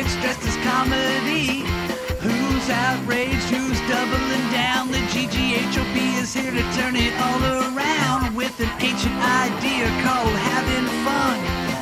lyrics dressed as comedy. Who's outraged? Who's doubling down? The GGHOP is here to turn it all around with an ancient idea called having fun.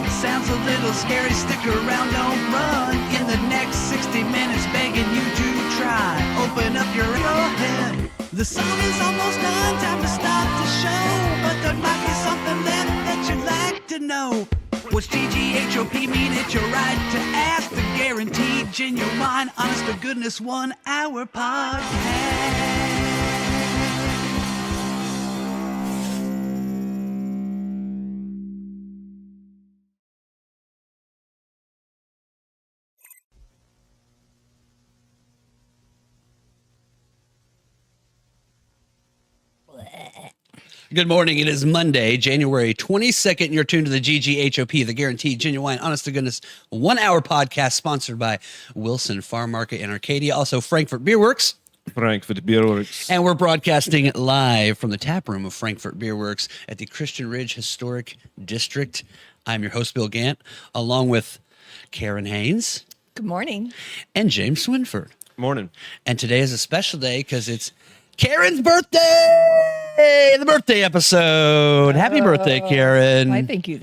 Sounds a little scary, stick around, don't run. In the next 60 minutes, begging you to try. Open up your head. The song is almost done, time to start the show. But there might be something left that you'd like to know. What's GGHOP mean? It's your right to ask. The guaranteed, genuine, honest to goodness 1 hour podcast. Good morning. It is Monday, January 22nd. And you're tuned to the GGHOP, the guaranteed, genuine, honest to goodness 1 hour podcast sponsored by Wilson Farm Market in Arcadia. Also, Frankfurt Beer Works. Frankfurt Beer Works. And we're broadcasting live from the tap room of Frankfurt Beer Works at the Christian Ridge Historic District. I'm your host, Bill Gant, along with Karen Haynes. Good morning. And James Swinford. Morning. And today is a special day because it's Karen's birthday, the birthday episode. Happy birthday, Karen. Why, thank you.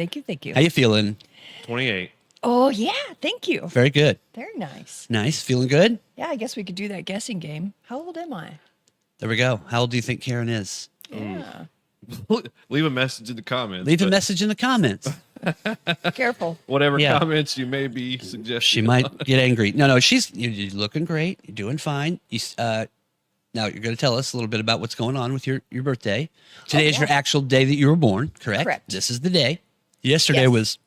How you feeling? 28. Oh, yeah. Thank you. Very good. Very nice. Nice. Feeling good? Yeah, I guess we could do that guessing game. How old am I? There we go. How old do you think Karen is? Yeah. Leave a message in the comments. Leave a message in the comments. Careful. Whatever Yeah. comments you may be suggesting. She might get angry. No, you're looking great. You're doing fine. Now you're going to tell us a little bit about what's going on with your birthday. Today is your actual day that you were born, correct? Correct. This is the day. Yesterday was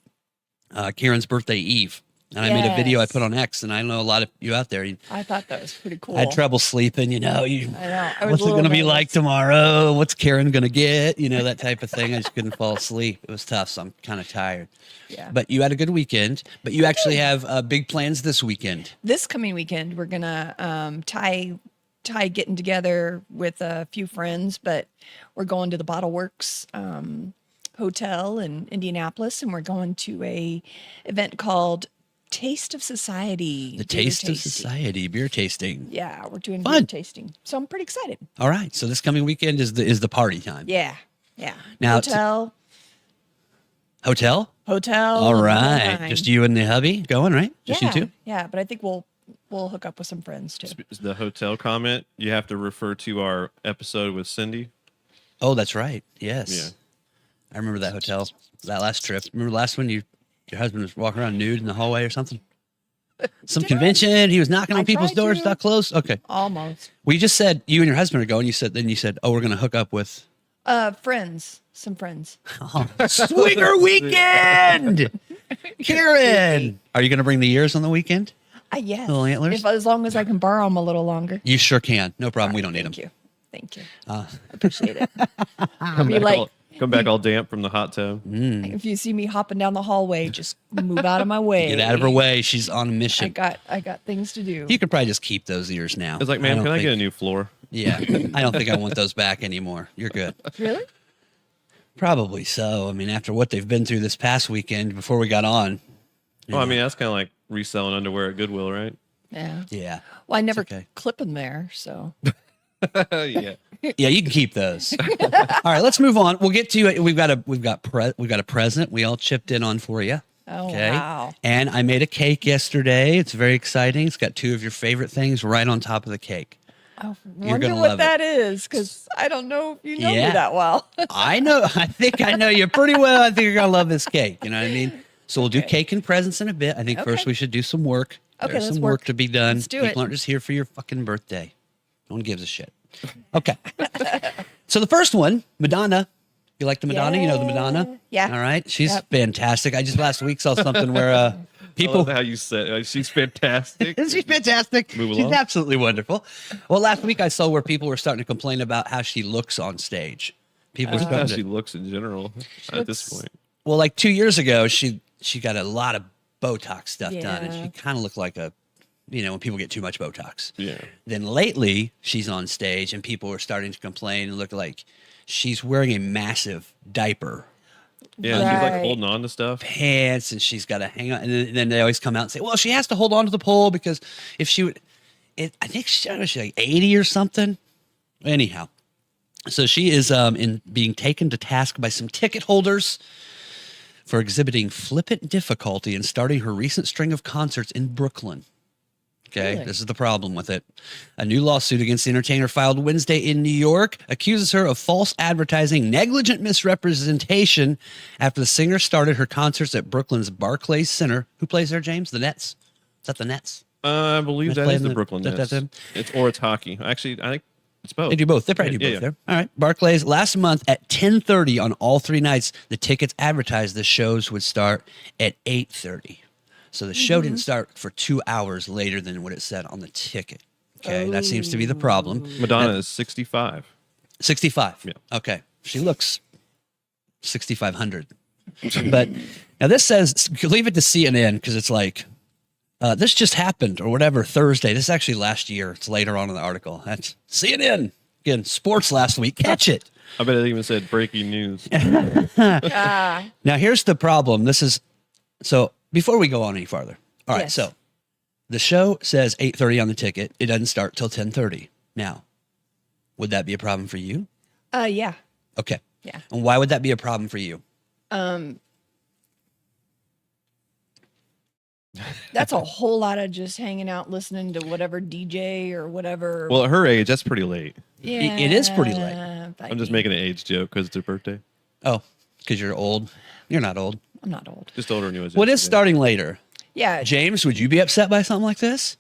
Karen's birthday eve. And I made a video I put on X, and I know a lot of you out there. I thought that was pretty cool. I had trouble sleeping, I know. What's it going to be like tomorrow? What's Karen going to get? That type of thing. I just couldn't fall asleep. It was tough, so I'm kind of tired. Yeah. But you had a good weekend. But you actually have big plans this weekend. This coming weekend, we're going to tie getting together with a few friends, but we're going to the Bottle Works Hotel in Indianapolis, and we're going to a event called Taste of Society. The Taste of Society, beer tasting. Yeah, we're doing Fun. beer tasting. So I'm pretty excited. All right. So this coming weekend is the party time. Yeah. Now, Hotel. All right. Just you and the hubby going, right? Just you two? Yeah, but I think we'll hook up with some friends too. The hotel comment, you have to refer to our episode with Cindy. Oh, that's right. Yes. Yeah. I remember that hotel, that last trip. Remember last one your husband was walking around nude in the hallway or something? Some convention. He was knocking on people's doors. to. Not close. Okay. Almost. Well, you just said you and your husband are going. You said, oh, we're going to hook up with Friends. Some friends. Swinger weekend. Karen, are you going to bring the years on the weekend? Yes. Little antlers? As long as I can borrow them a little longer. You sure can. No problem. We don't need them. Thank you. Appreciate it. Come back all damp from the hot tub. If you see me hopping down the hallway, just move out of my way. Get out of her way. She's on a mission. I got things to do. You could probably just keep those ears now. It's like, man, can I get a new floor? Yeah. I don't think I want those back anymore. You're good. Really? Probably so. I mean, after what they've been through this past weekend before we got on. Well, I mean, that's kind of like reselling underwear at Goodwill, right? Yeah. Yeah. Well, I never okay. clip them there, so. Yeah. Yeah, you can keep those. All right, let's move on. We'll get to it. We've got a present we all chipped in on for you. Oh, wow. And I made a cake yesterday. It's very exciting. It's got two of your favorite things right on top of the cake. I You're wonder gonna what love that is, because I don't know if you know me Yeah. that well. I know. I think I know you pretty well. I think you're going to love this cake. You know what I mean? So we'll do cake and presents in a bit. I think first we should do some work. Okay, There's let's some work work. to be done. Let's do People it. aren't just here for your fucking birthday. No one gives a shit. Okay. So the first one, Madonna. You like the Madonna? You know the Madonna? Yeah. All right. She's Yep. fantastic. I just last week saw something where People, I love how you said it. She's fantastic. She's fantastic. Move She's along. absolutely wonderful. Well, last week I saw where people were starting to complain about how she looks on stage. People were How starting she to, looks in general at this point. well, like 2 years ago, she got a lot of Botox stuff done, and Yeah. she kind of looked like a, when people get too much Botox. Yeah. Then lately, she's on stage, and people are starting to complain and look like she's wearing a massive diaper Yeah, she's like Right. holding on to stuff. pants, and she's got to hang on. And then they always come out and say, well, she has to hold on to the pole because if she would, I think she's like 80 or something. Anyhow, so she is being taken to task by some ticket holders for exhibiting flippant difficulty in starting her recent string of concerts in Brooklyn. Okay, Really? This is the problem with it. A new lawsuit against the entertainer filed Wednesday in New York accuses her of false advertising, negligent misrepresentation after the singer started her concerts at Brooklyn's Barclays Center. Who plays there, James? The Nets? Is that the Nets? I believe They that play is in the Brooklyn that's Nets. them? It's hockey. Actually, I think it's both. They do both. They probably do Yeah, both yeah. there. All right. Barclays, last month at 10:30 on all 3 nights, the tickets advertised the shows would start at 8:30. So the show didn't start for 2 hours later than what it said on the ticket. Okay, that seems to be the problem. Madonna is 65. 65. Yeah. Okay. She looks 6,500. But now this says, leave it to CNN because it's like, this just happened or whatever Thursday. This is actually last year. It's later on in the article. That's CNN. Again, sports last week. Catch it. I bet it even said breaking news. Ah, Now, here's the problem. So before we go on any farther. All right. Yes. So the show says 8:30 on the ticket. It doesn't start till 10:30. Now, would that be a problem for you? yeah. Okay. Yeah. And why would that be a problem for you? That's a whole lot of just hanging out listening to whatever DJ or whatever. Well, at her age, that's pretty late. yeah, it is pretty late. but I'm just making an age joke because it's her birthday. Oh, because you're old. You're not old. I'm not old. Just older than you was. What is yesterday. starting later? Yeah, James, would you be upset by something like this?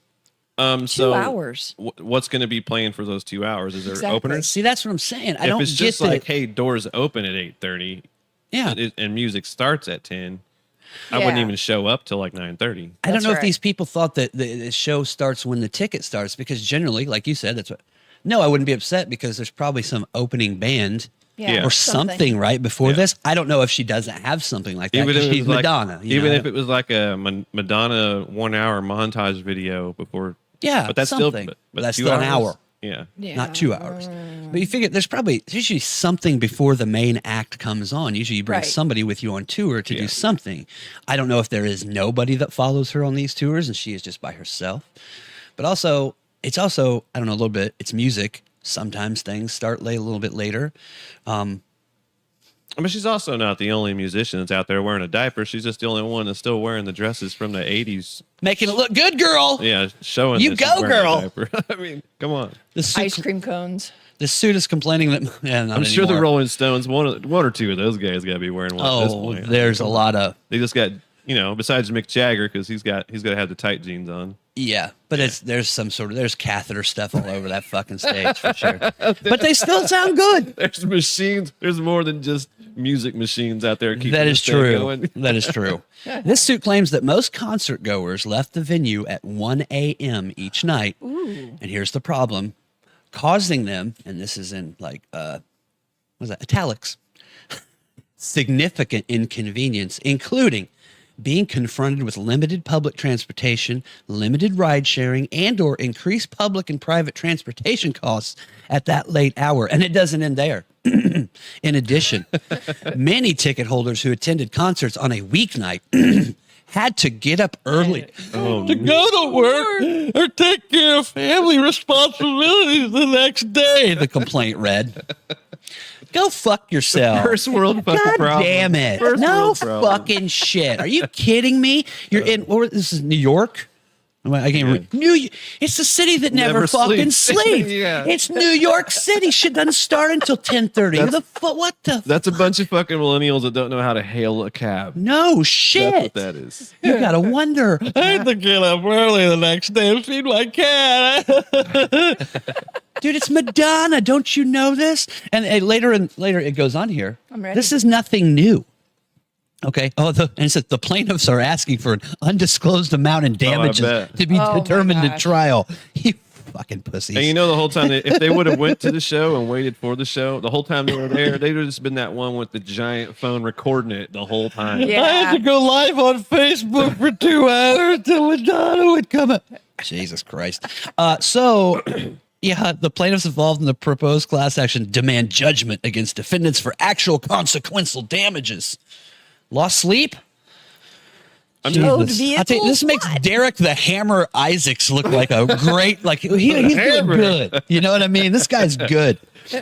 So 2 hours. What's going to be playing for those 2 hours? Is there Exactly. openers? See, that's what I'm saying. I If don't it's get just the, like, hey, doors open at 8:30, yeah. and music starts at 10, I wouldn't Yeah. even show up till like 9:30. I don't That's know if right. these people thought that the show starts when the ticket starts because generally, like you said, that's what. No, I wouldn't be upset because there's probably some opening band Yeah, or something right before Yeah. this. I don't know if she doesn't have something like that. Even if 'Cause it she's was like, Madonna. you even know? if it was like a Madonna 1 hour montage video before. Yeah, but that's something. still But that's 2 still an hours? hour. Yeah. Yeah. Not 2 hours. But you figure there's usually something before the main act comes on. Usually you bring Right. somebody with you on tour to Yeah. do something. I don't know if there is nobody that follows her on these tours and she is just by herself. But also, I don't know, a little bit, it's music. Sometimes things start a little bit later. I mean, she's also not the only musician that's out there wearing a diaper. She's just the only one that's still wearing the dresses from the 80s. Making it look good, girl. Yeah, showing You that she's go, wearing a girl. diaper. I mean, come on. The suit, Ice cream cones. the suit is complaining that not I'm sure the anymore. Rolling Stones, one or two of those guys got to be wearing one at this Oh, point. there's a lot of They just got, besides Mick Jagger, because he's got to have the tight jeans on. yeah, but there's catheter stuff all over that fucking stage for sure. But they still sound good. There's machines. There's more than just music machines out there. Keeping That is this thing true. going. That is true. This suit claims that most concert goers left the venue at 1 a.m. each night. Ooh. And here's the problem, causing them, and this is in like, what's that, italics, significant inconvenience, including being confronted with limited public transportation, limited ride sharing, and or increased public and private transportation costs at that late hour. And it doesn't end there. In addition, many ticket holders who attended concerts on a weeknight had to get up early to go to work or take care of family responsibilities the next day, the complaint read. Go fuck yourself. First world fucking God problem. damn it. First No world problem. fucking shit. Are you kidding me? You're in, this is New York? I can't remember. It's the city that never, Never fucking sleeps. sleeps. Yeah. It's New York City. Shit doesn't start until 10:30. What the? That's a bunch of fucking millennials that don't know how to hail a cab. No shit. That's what that is. You gotta wonder. I had to get up early the next day and feed my cat. Dude, it's Madonna. Don't you know this? And later it goes on here. I'm ready. This is nothing new. Okay. Oh, and it says the plaintiffs are asking for an undisclosed amount in damages bet. to be Oh, my determined at gosh. trial. You fucking pussies. And the whole time, if they would have went to the show and waited for the show, the whole time they were there, they would have just been that one with the giant phone recording it the whole time. Yeah. I had to go live on Facebook for 2 hours till Madonna would come up. Jesus Christ. So Yeah, the plaintiffs involved in the proposed class action demand judgment against defendants for actual consequential damages. Lost sleep? Towed Jesus. I tell you, this vehicles? makes What? Derek the Hammer Isaacs look like a great, like he's doing good. You know what I mean? This guy's good.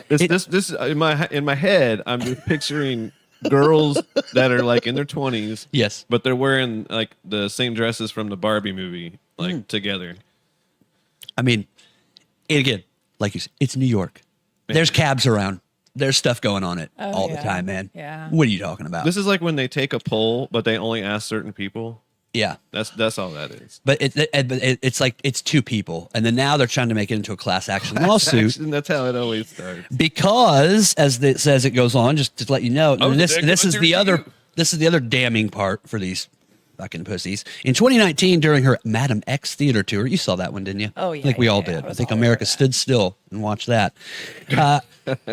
This in my head, I'm just picturing girls that are like in their 20s. Yes. But they're wearing like the same dresses from the Barbie movie, like together. I mean, again, like you said, it's New York. There's cabs around. There's stuff going on it all the yeah. time, man. Yeah. What are you talking about? This is like when they take a poll, but they only ask certain people. Yeah. That's all that is. But it's like it's two people, and then now they're trying to make it into a class action lawsuit. That's how it always starts. Because as it says, it goes on. Just to let you know, Oh, this they're is going the through other you. this is the other damning part for these fucking pussies. In 2019, during her Madam X theater tour, you saw that one, didn't you? Oh, I yeah, think we all yeah, did. I I was think all America over that. stood still and watched that.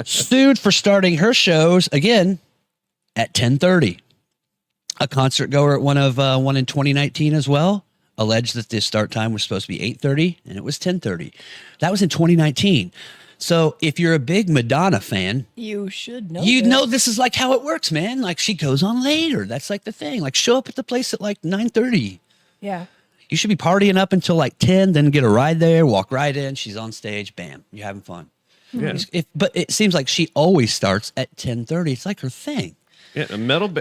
Sued for starting her shows again at 10:30. A concert goer at one in 2019 as well alleged that the start time was supposed to be 8:30 and it was 10:30. That was in 2019. So if you're a big Madonna fan, You should know. you this. know this is like how it works, man. Like she goes on later. That's like the thing. Like show up at the place at like 9:30. Yeah. You should be partying up until like 10, then get a ride there, walk right in. She's on stage. Bam. You're having fun. Yeah. But it seems like she always starts at 10:30. It's like her thing. Yeah,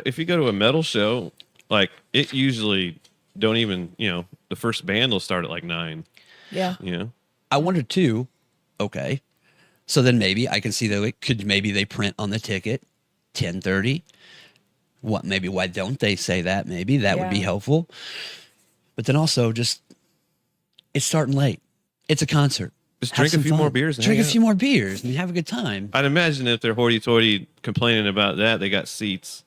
if you go to a metal show, like it usually don't even, the first band will start at like 9, Yeah. I wonder too, okay. So then maybe I can see that maybe they print on the ticket 10:30. Maybe why don't they say that? Maybe that would be Yeah. helpful. But then also just it's starting late. It's a concert. Just Have drink a some few fun. more beers and Drink a hang few more beers and have a good time. I'd imagine if they're hoity-toity complaining about that, they got seats.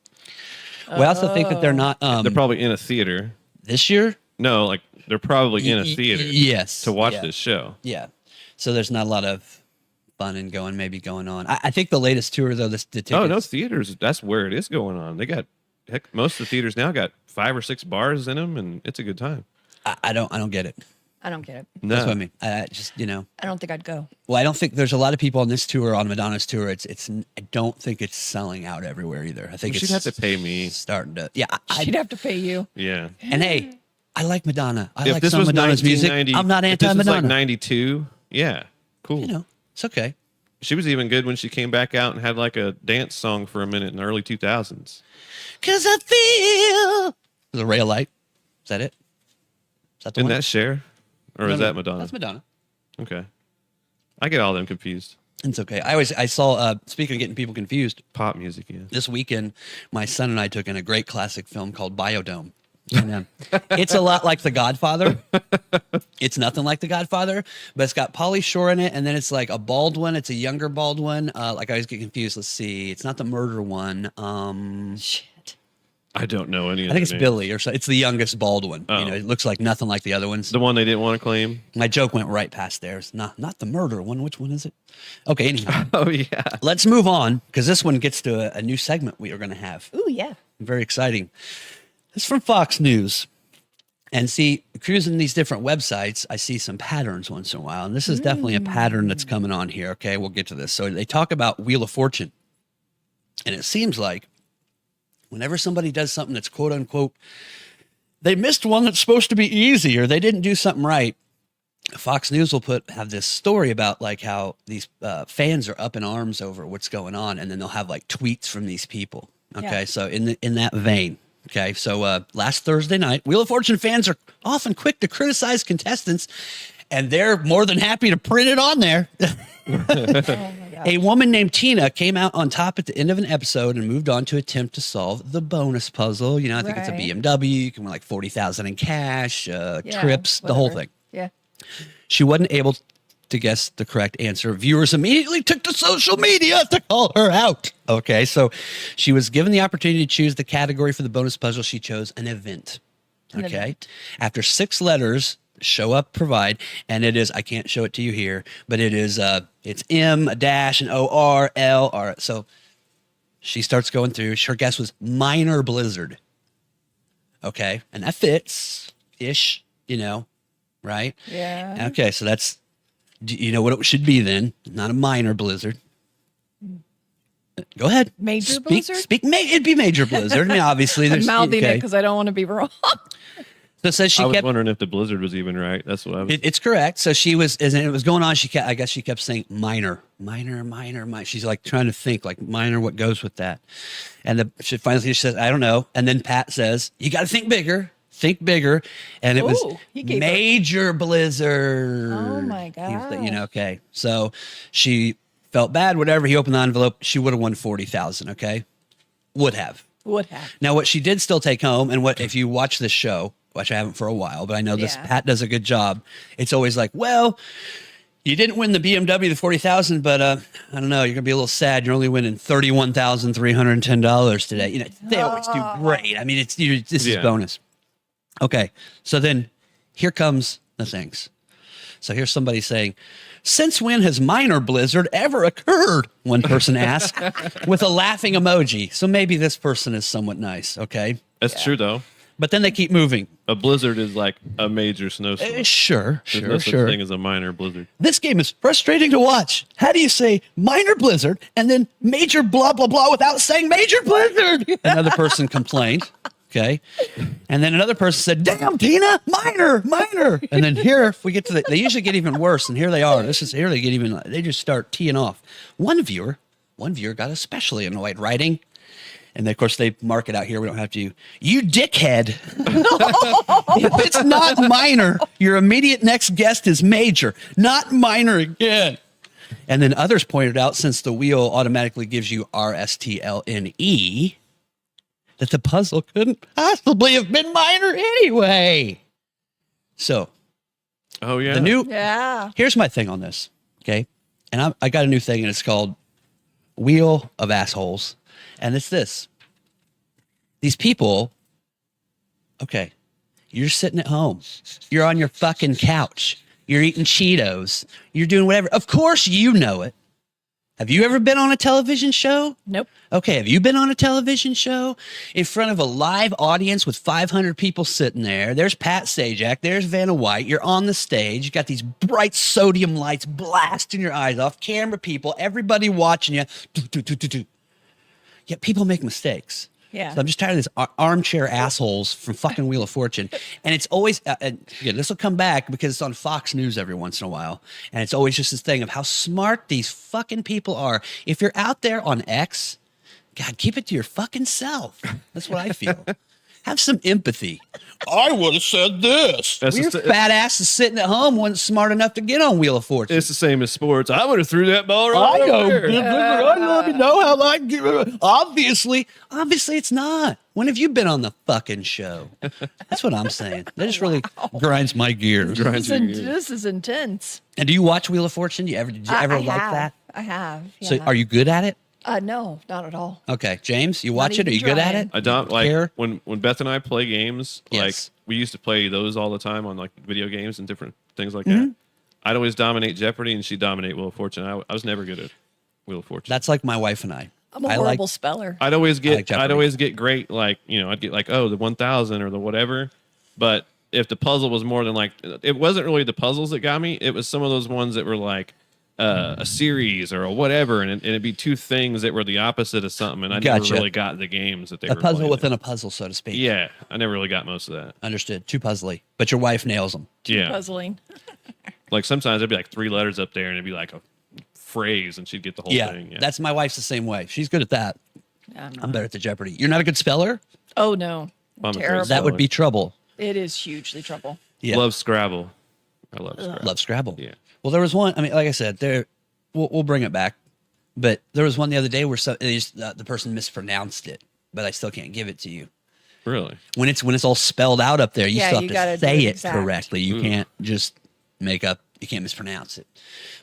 We also think that they're not They're probably in a theater. this year. No, like they're probably in a theater Yes. to watch Yeah. this show. Yeah. So there's not a lot of fun and going on. I think the latest tour though, the tickets. Oh, no, theaters. That's where it is going on. They got most of the theaters now got 5 or 6 bars in them, and it's a good time. I don't get it. I don't get it. No, That's what I mean. I just I don't think I'd go. Well, I don't think there's a lot of people on this tour, on Madonna's tour. I don't think it's selling out everywhere either. I think she'd it's have to pay me. starting to. Yeah. She'd have to pay you. Yeah. And hey, I like Madonna. I If like this some was Madonna's music. 1990, I'm not if this was anti-Madonna. like 92. Yeah, cool. You know, it's okay. She was even good when she came back out and had like a dance song for a minute in the early 2000s. Cause I feel the ray of light. Is that it? Is that the Isn't one? that Cher? Or No, is no, that Madonna? That's Madonna. Okay. I get all them confused. It's okay. I saw, speaking of getting people confused, Pop music, yeah. this weekend, my son and I took in a great classic film called Biodome. And, it's a lot like The Godfather. It's nothing like The Godfather, but it's got Pauly Shore in it, and then it's like a Baldwin. It's a younger Baldwin. Like I always get confused. Let's see. It's not the murder one. Shit. I don't know any of I think it's names. Billy or so. It's the youngest Baldwin. Oh. You know, it looks like nothing like the other ones. The one they didn't want to claim? My joke went right past there. It's not the murder one. Which one is it? Okay, anyhow. Oh, yeah. Let's move on because this one gets to a new segment we are going to have. Ooh, yeah. Very exciting. It's from Fox News. And see, cruising these different websites, I see some patterns once in a while. And this is definitely a pattern that's coming on here. Okay, we'll get to this. So they talk about Wheel of Fortune. And it seems like whenever somebody does something that's quote unquote, they missed one that's supposed to be easy or they didn't do something right, Fox News will have this story about like how these fans are up in arms over what's going on. And then they'll have like tweets from these people. Okay, Yeah. so in that vein. Okay, so last Thursday night, Wheel of Fortune fans are often quick to criticize contestants, and they're more than happy to print it on there. Oh my God. A woman named Tina came out on top at the end of an episode and moved on to attempt to solve the bonus puzzle. You know, I think it's a Right. BMW. You can win like $40,000 in cash, Yeah, trips, the whole whatever. thing. Yeah. She wasn't able to guess the correct answer. Viewers immediately took to social media to call her out. Okay, so she was given the opportunity to choose the category for the bonus puzzle. She chose an event. An Okay, event. after 6 letters, show up, provide, and it is, I can't show it to you here, but it is, it's M, a dash, an O-R, L, R. So she starts going through. Her guess was minor blizzard. Okay, and that fits ish, you know, right? Yeah. Okay, so that's Do you know what it should be then? Not a minor blizzard. Go ahead. Major blizzard? It'd be major blizzard. I mean, obviously, I'm there's mouthing it okay. because I don't want to be wrong. So it says she I was kept. wondering if the blizzard was even right. That's what I was. It's correct. So she was, as it was going on, I guess she kept saying minor. She's like trying to think like minor, what goes with that. And she finally says, I don't know. And then Pat says, you got to think bigger. And it was he gave major blizzard. Oh my God. Okay. So she felt bad, whatever. He opened the envelope. She would have won 40,000. Okay. Would have. Now, what she did still take home, and what if you watch this show, which I haven't for a while, but I know this Pat does a good job. It's always like, well, you didn't win the BMW, the 40,000, but I don't know, you're gonna be a little sad. You're only winning $31,310 today. They always do great. I mean, this is bonus. Okay, so then here comes the things. So here's somebody saying, since when has minor blizzard ever occurred? One person asked with a laughing emoji. So maybe this person is somewhat nice. Okay. That's true though. But then they keep moving. A blizzard is like a major snowstorm. Sure. There's no such thing as a minor blizzard. This game is frustrating to watch. How do you say minor blizzard and then major blah, blah, blah without saying major blizzard? Another person complained. Okay. And then another person said, damn, Tina, minor. And then here, if we get to they usually get even worse. And here they are. Here they get even, they just start teeing off. One viewer got especially annoyed, writing, and then, of course, they mark it out here. We don't have to. You dickhead. If it's not minor, your immediate next guest is major, not minor again. And then others pointed out, since the wheel automatically gives you RSTLNE, that the puzzle couldn't possibly have been minor anyway. So, Oh yeah. the new. Yeah. Here's my thing on this. Okay. And I got a new thing, and it's called Wheel of Assholes. And it's this. These people, okay, you're sitting at home. You're on your fucking couch. You're eating Cheetos. You're doing whatever. Of course you know it. Have you ever been on a television show? Nope. Okay, have you been on a television show in front of a live audience with 500 people sitting there? There's Pat Sajak. There's Vanna White. You're on the stage. You got these bright sodium lights blasting your eyes off. Camera people, everybody watching you. Yet people make mistakes. Yeah. So I'm just tired of this armchair assholes from fucking Wheel of Fortune. And it's always, again, this will come back because it's on Fox News every once in a while. And it's always just this thing of how smart these fucking people are. If you're out there on X, God, keep it to your fucking self. That's what I feel. Have some empathy. I would have said this. That's Your fat ass is sitting at home, wasn't smart enough to get on Wheel of Fortune. It's the same as sports. I would have threw that ball right I know. over there. I love you know how like obviously it's not. When have you been on the fucking show? That's what I'm saying. That just really grinds my gears. This is intense. And do you watch Wheel of Fortune? Did you ever I like have. that? I have. Yeah. So are you good at it? No, not at all. Okay, James, you watch it? Are even you good at trying. it? I don't Care? like when Beth and I play games. Yes. Like we used to play those all the time on like video games and different things like Mm-hmm. that. I'd always dominate Jeopardy, and she'd dominate Wheel of Fortune. I was never good at Wheel of Fortune. That's like my wife and I. I'm a I horrible speller. I'd always like get Jeopardy. great, like, I'd get like, oh, the 1,000 or the whatever. But if the puzzle was more than like, it wasn't really the puzzles that got me. It was some of those ones that were like a series or a whatever, and it'd be two things that were the opposite of something, and I never Gotcha. really got the games that they A were puzzle playing. within a puzzle, so to speak. Yeah, I never really got most of that. Understood. Too puzzly. But your wife nails them. Yeah, Puzzling. like sometimes there'd be like 3 letters up there, and it'd be like a phrase, and she'd get the whole thing. Yeah, That's my wife's the same way. She's good at that. I'm better at the Jeopardy. You're not a good speller? Oh no. I'm a great Terrible. That would be trouble. It is hugely trouble. Yeah. Love Scrabble. I love Scrabble. Love Scrabble. Yeah. Well, there was one. I mean, like I said, we'll bring it back. But there was one the other day where the person mispronounced it, but I still can't give it to you. Really? When it's all spelled out up there, you Yeah, still you have gotta to do say it it exact. correctly. You can't just you can't mispronounce it.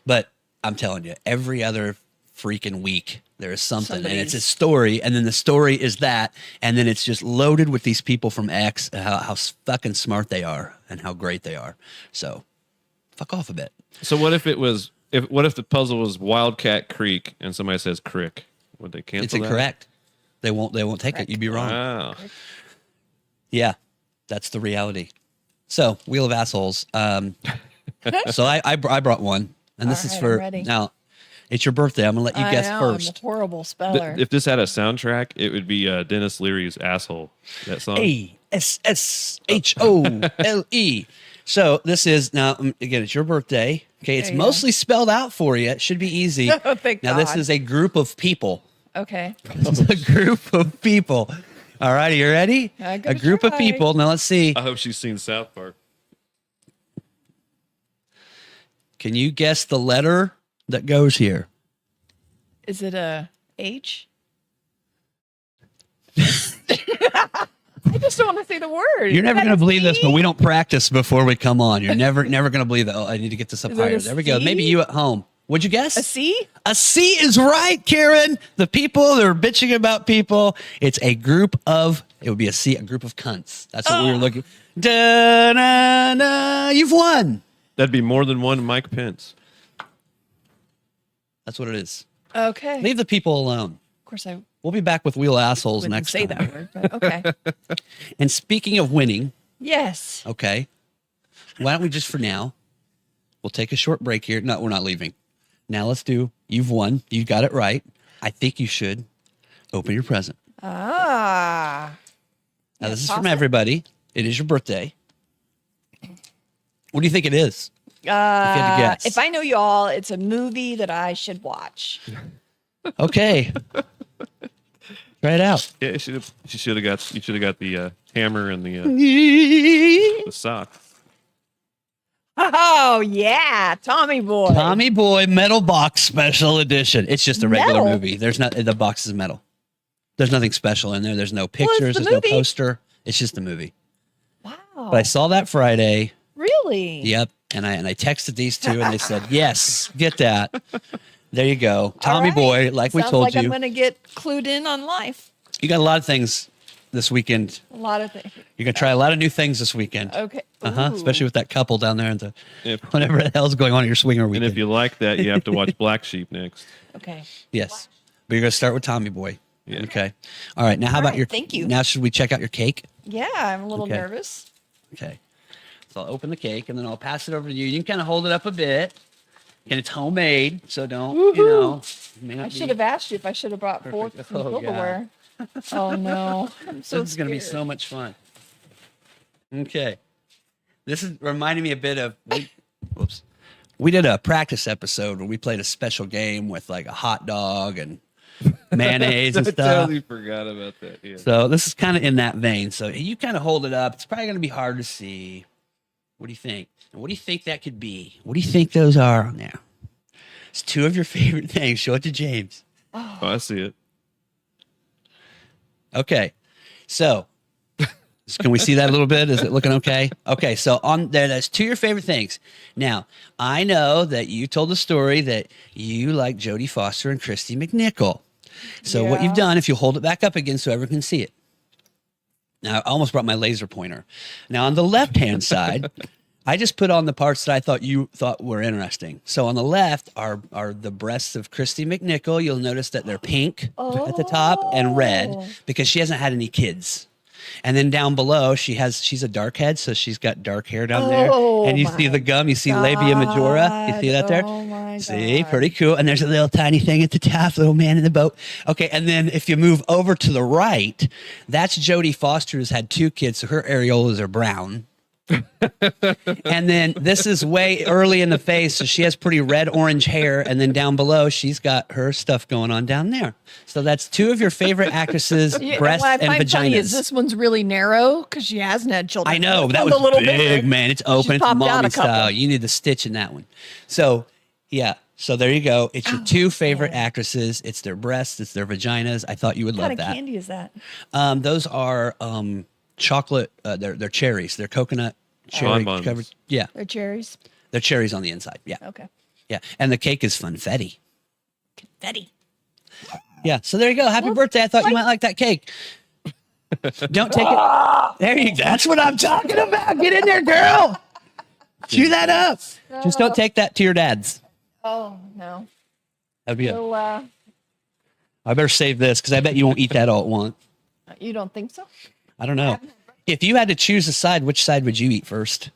But I'm telling you, every other freaking week there is something, and it's a story, and then the story is that, and then it's just loaded with these people from X, how fucking smart they are and how great they are. So, fuck off a bit. So what if it was? What if the puzzle was Wildcat Creek and somebody says Crick? Would they cancel It's that? incorrect. They won't take it. You'd be wrong. Wow. Yeah, that's the reality. So, Wheel of Assholes. So I brought one. And this All is right, for I'm ready. now. It's your birthday. I'm gonna let you guess I'm first. a horrible speller. If this had a soundtrack, it would be Dennis Leary's "Asshole." That song. ASSHOLE. So this is now again. It's your birthday. Okay, it's There you go. mostly spelled out for you. It should be easy. Oh, thank Now this God. is a group of people. Okay. It's a group of people. All right, are you ready? I'm A gonna group of try. people. Now let's see. I hope she's seen South Park. Can you guess the letter that goes here? Is it a H? I just don't want to say the word. You're never Is that going a to believe this, C? but we don't practice before we come on. You're never going to believe that. Oh, I need to get this up Is it higher. a There we go. C? Maybe you at home. What'd you guess? A C? A C is right, Karen. The people that are bitching about people. It's a group of, it would be a C, a group of cunts. That's what we were looking. Da-na-na. You've won. That'd be more than one Mike Pence. That's what it is. Okay. Leave the people alone. Of course, I We'll be back with Wheel Assholes wouldn't next say time. that word, but okay. And speaking of winning, Yes. okay, why don't we just for now, we'll take a short break here. No, we're not leaving. Now let's do, you've won. You got it right. I think you should open your present. Ah. Now, this is toss from it? everybody. It is your birthday. What do you think it is? If you had to guess. If I know you all, it's a movie that I should watch. Okay. Try it out. Yeah, you should have got the hammer and the sock. Oh yeah, Tommy Boy. Tommy Boy Metal Box Special Edition. It's just a regular Metal? movie. There's not, the box is metal. There's nothing special in there. There's no it's pictures. the There's no movie. poster. It's just a movie. Wow. But I saw that Friday. Really? Yep. And I texted these two and they said, yes, get that. There you go. Tommy All Boy, right. like we Sounds told like you. I'm going to get clued in on life. You got a lot of things this weekend. A lot of things. You're going to try a lot of new things this weekend. Okay. Uh-huh. Ooh. Especially with that couple down there and the If- whatever the hell's going on at your swinger And weekend. if you like that, you have to watch Black Sheep next. Okay. Yes. But you're going to start with Tommy Boy. Yeah. Okay. All right. Now, how All about right, your, thank you. Now, should we check out your cake? Yeah, I'm a little Okay. nervous. Okay. So I'll open the cake and then I'll pass it over to you. You can kind of hold it up a bit. And it's homemade, so don't, you know. it may not I be- should have asked you if I should have brought forks and Oh, silverware. Oh no. I'm so This is going to be scared. so much fun. Okay. This is reminding me a bit of, whoops. We did a practice episode where we played a special game with like a hot dog and mayonnaise and I stuff. totally forgot about that. Yeah. So this is kind of in that vein. So you kind of hold it up. It's probably going to be hard to see. What do you think? And what do you think that could be? What do you think those are on there? It's two of your favorite things. Show it to James. Oh, I see it. Okay. So can we see that a little bit? Is it looking okay? Okay. So on there, that's two of your favorite things. Now, I know that you told the story that you like Jodie Foster and Christy McNichol. So what Yeah. you've done, if you hold it back up again so everyone can see it. Now, I almost brought my laser pointer. Now, on the left-hand side, I just put on the parts that I thought you thought were interesting. So on the left are the breasts of Christy McNichol. You'll notice that they're pink at the top and red because she hasn't had any kids. And then down below, she's a dark head, so she's got dark hair down there. Oh, And you see the gum, you see labia majora. You see that there? Oh my See, God. pretty cool. And there's a little tiny thing at the top, little man in the boat. Okay, and then if you move over to the right, that's Jodie Foster, who's had two kids, so her areolas are brown. And then this is way early in the face, so she has pretty red orange hair. And then down below, she's got her stuff going on down there. So that's two of your favorite actresses' Yeah, breasts what I and find funny is vaginas. this one's really narrow because she hasn't had children. I know This that one's was a little big, bigger. man. It's open, She's it's popped out mommy a couple. style. You need the stitch in that one. So yeah, so there you go. It's your two favorite actresses. It's their breasts, it's their vaginas. I thought you would What love kind of that. candy is that? Those are chocolate. They're cherries. They're coconut cherry Bonbons. covered. Yeah, They're cherries. they're cherries on the inside. Yeah, Okay. yeah. And the cake is funfetti. Confetti. Yeah. So there you go. Happy birthday. I thought you might like that cake. Don't take it. There you go. That's what I'm talking about. Get in there, girl. Chew that up. Just don't take that to your dad's. Oh no. That'd be it. So I better save this because I bet you won't eat that all at once. you don't think so? I don't know. If you had to choose a side, which side would you eat first?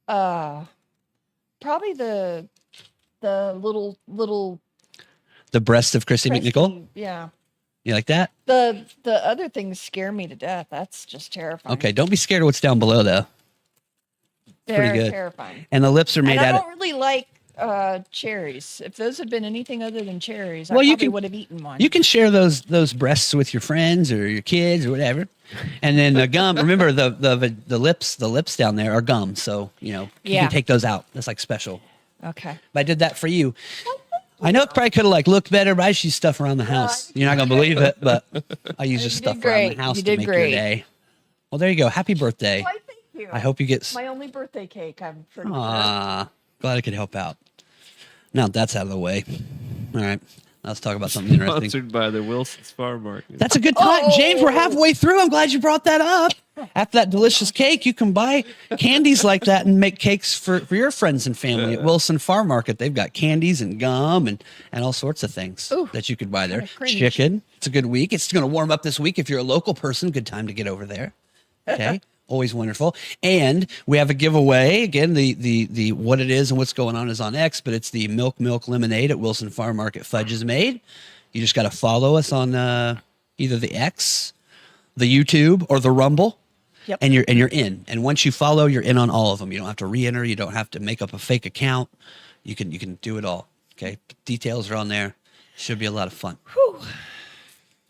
Probably the little The breast of Chrissy McNichol. Christy, yeah. You like that? The other things scare me to death. That's just terrifying. Okay, don't be scared of what's down below though. They're pretty good. terrifying. And the lips are made And I out of. don't really like cherries. If those had been anything other than cherries, I Well, you probably can- would have eaten one. You can share those breasts with your friends or your kids or whatever. And then the gum. Remember the lips down there are gum, so you Yeah. can take those out. That's like special. Okay. But I did that for you. I know it probably could have like looked better, but I just use stuff around the house. You're not gonna believe it, but I use just You did stuff around the great. house You to did make great. your day. Well, there you go. Happy birthday. Why, thank you. I hope you get. My only birthday cake. I'm pretty sure. Glad I could help out. Now that's out of the way. All right, let's talk about something interesting. Sponsored by the Wilson's Farm Market. That's a good time. James, we're halfway through. I'm glad you brought that up. After that delicious cake, you can buy candies like that and make cakes for your friends and family at Wilson Farm Market. They've got candies and gum and all sorts of things Ooh, that you could buy there. kinda cringe. Chicken. It's a good week. It's going to warm up this week. If you're a local person, good time to get over there. Okay. Always wonderful. And we have a giveaway. Again, the what it is and what's going on is on X, but it's the milk lemonade at Wilson Farm Market Fudge is made. You just got to follow us on either the X, the YouTube, or the Rumble. Yep. And you're in. And once you follow, you're in on all of them. You don't have to re-enter. You don't have to make up a fake account. You can do it all. Okay. Details are on there. Should be a lot of fun. Whew, a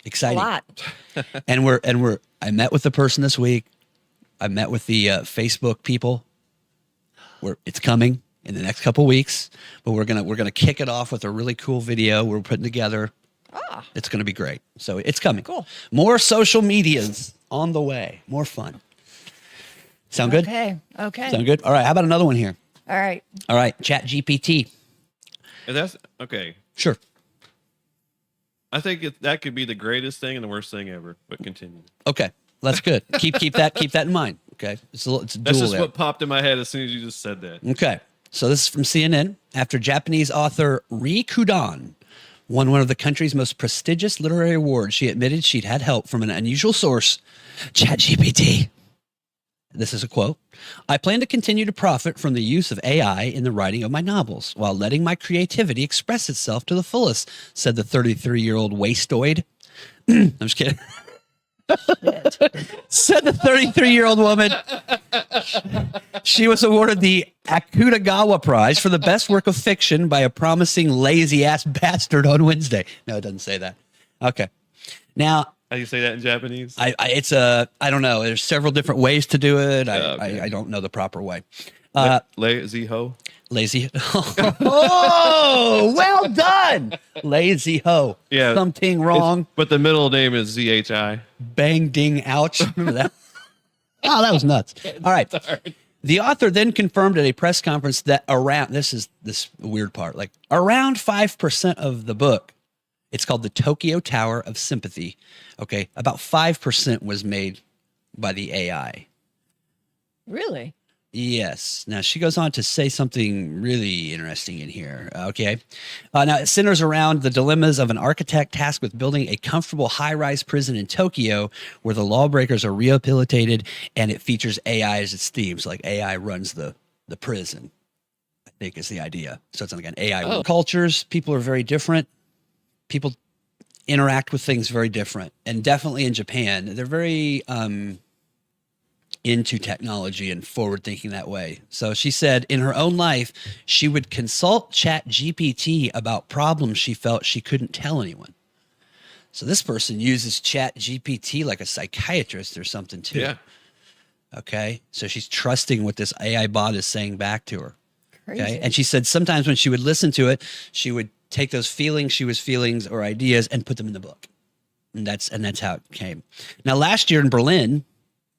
Exciting. lot. And I met with the person this week. I met with the Facebook people. It's coming in the next couple weeks, but we're gonna kick it off with a really cool video we're putting together. It's gonna be great. So it's coming. Cool. More social medias on the way. More fun. Sound good? Okay. Okay. Sound good? All right. How about another one here? All right. All right. Chat GPT. And that's okay. Sure. I think that could be the greatest thing and the worst thing ever. But continue. Okay. That's good. keep that in mind. Okay. It's dual That's just there. what popped in my head as soon as you just said that. Okay. So this is from CNN. After Japanese author Ri Kudan won one of the country's most prestigious literary awards, she admitted she'd had help from an unusual source, ChatGPT. This is a quote. I plan to continue to profit from the use of AI in the writing of my novels while letting my creativity express itself to the fullest, said the 33-year-old wastoid. I'm just kidding. Said the 33-year-old woman. She was awarded the Akutagawa Prize for the best work of fiction by a promising lazy-ass bastard on Wednesday. No, it doesn't say that. Okay. Now, How do you say that in Japanese? I don't know. There's several different ways to do it. Okay. I don't know the proper way. Lazy ho. Lazy. Oh, well done. Lazy ho. Yeah. Something wrong. But the middle name is ZHI. Bang, ding, ouch. Remember that? Oh, that was nuts. All right. The author then confirmed at a press conference that this is this weird part, like around 5% of the book, it's called the Tokyo Tower of Sympathy. Okay. About 5% was made by the AI. Really? Yes. Now she goes on to say something really interesting in here. Okay. Now it centers around the dilemmas of an architect tasked with building a comfortable high-rise prison in Tokyo where the lawbreakers are rehabilitated, and it features AI as its theme. So like AI runs the prison, I think is the idea. So it's like an AI cultures. People are very different. People interact with things very different. And definitely in Japan, they're very into technology and forward thinking that way. So she said in her own life, she would consult ChatGPT about problems she felt she couldn't tell anyone. So this person uses ChatGPT like a psychiatrist or something too. Yeah. Okay. So she's trusting what this AI bot is saying back to her. Crazy. Okay. And she said sometimes when she would listen to it, she would take those feelings or ideas and put them in the book. And that's how it came. Now, last year in Berlin,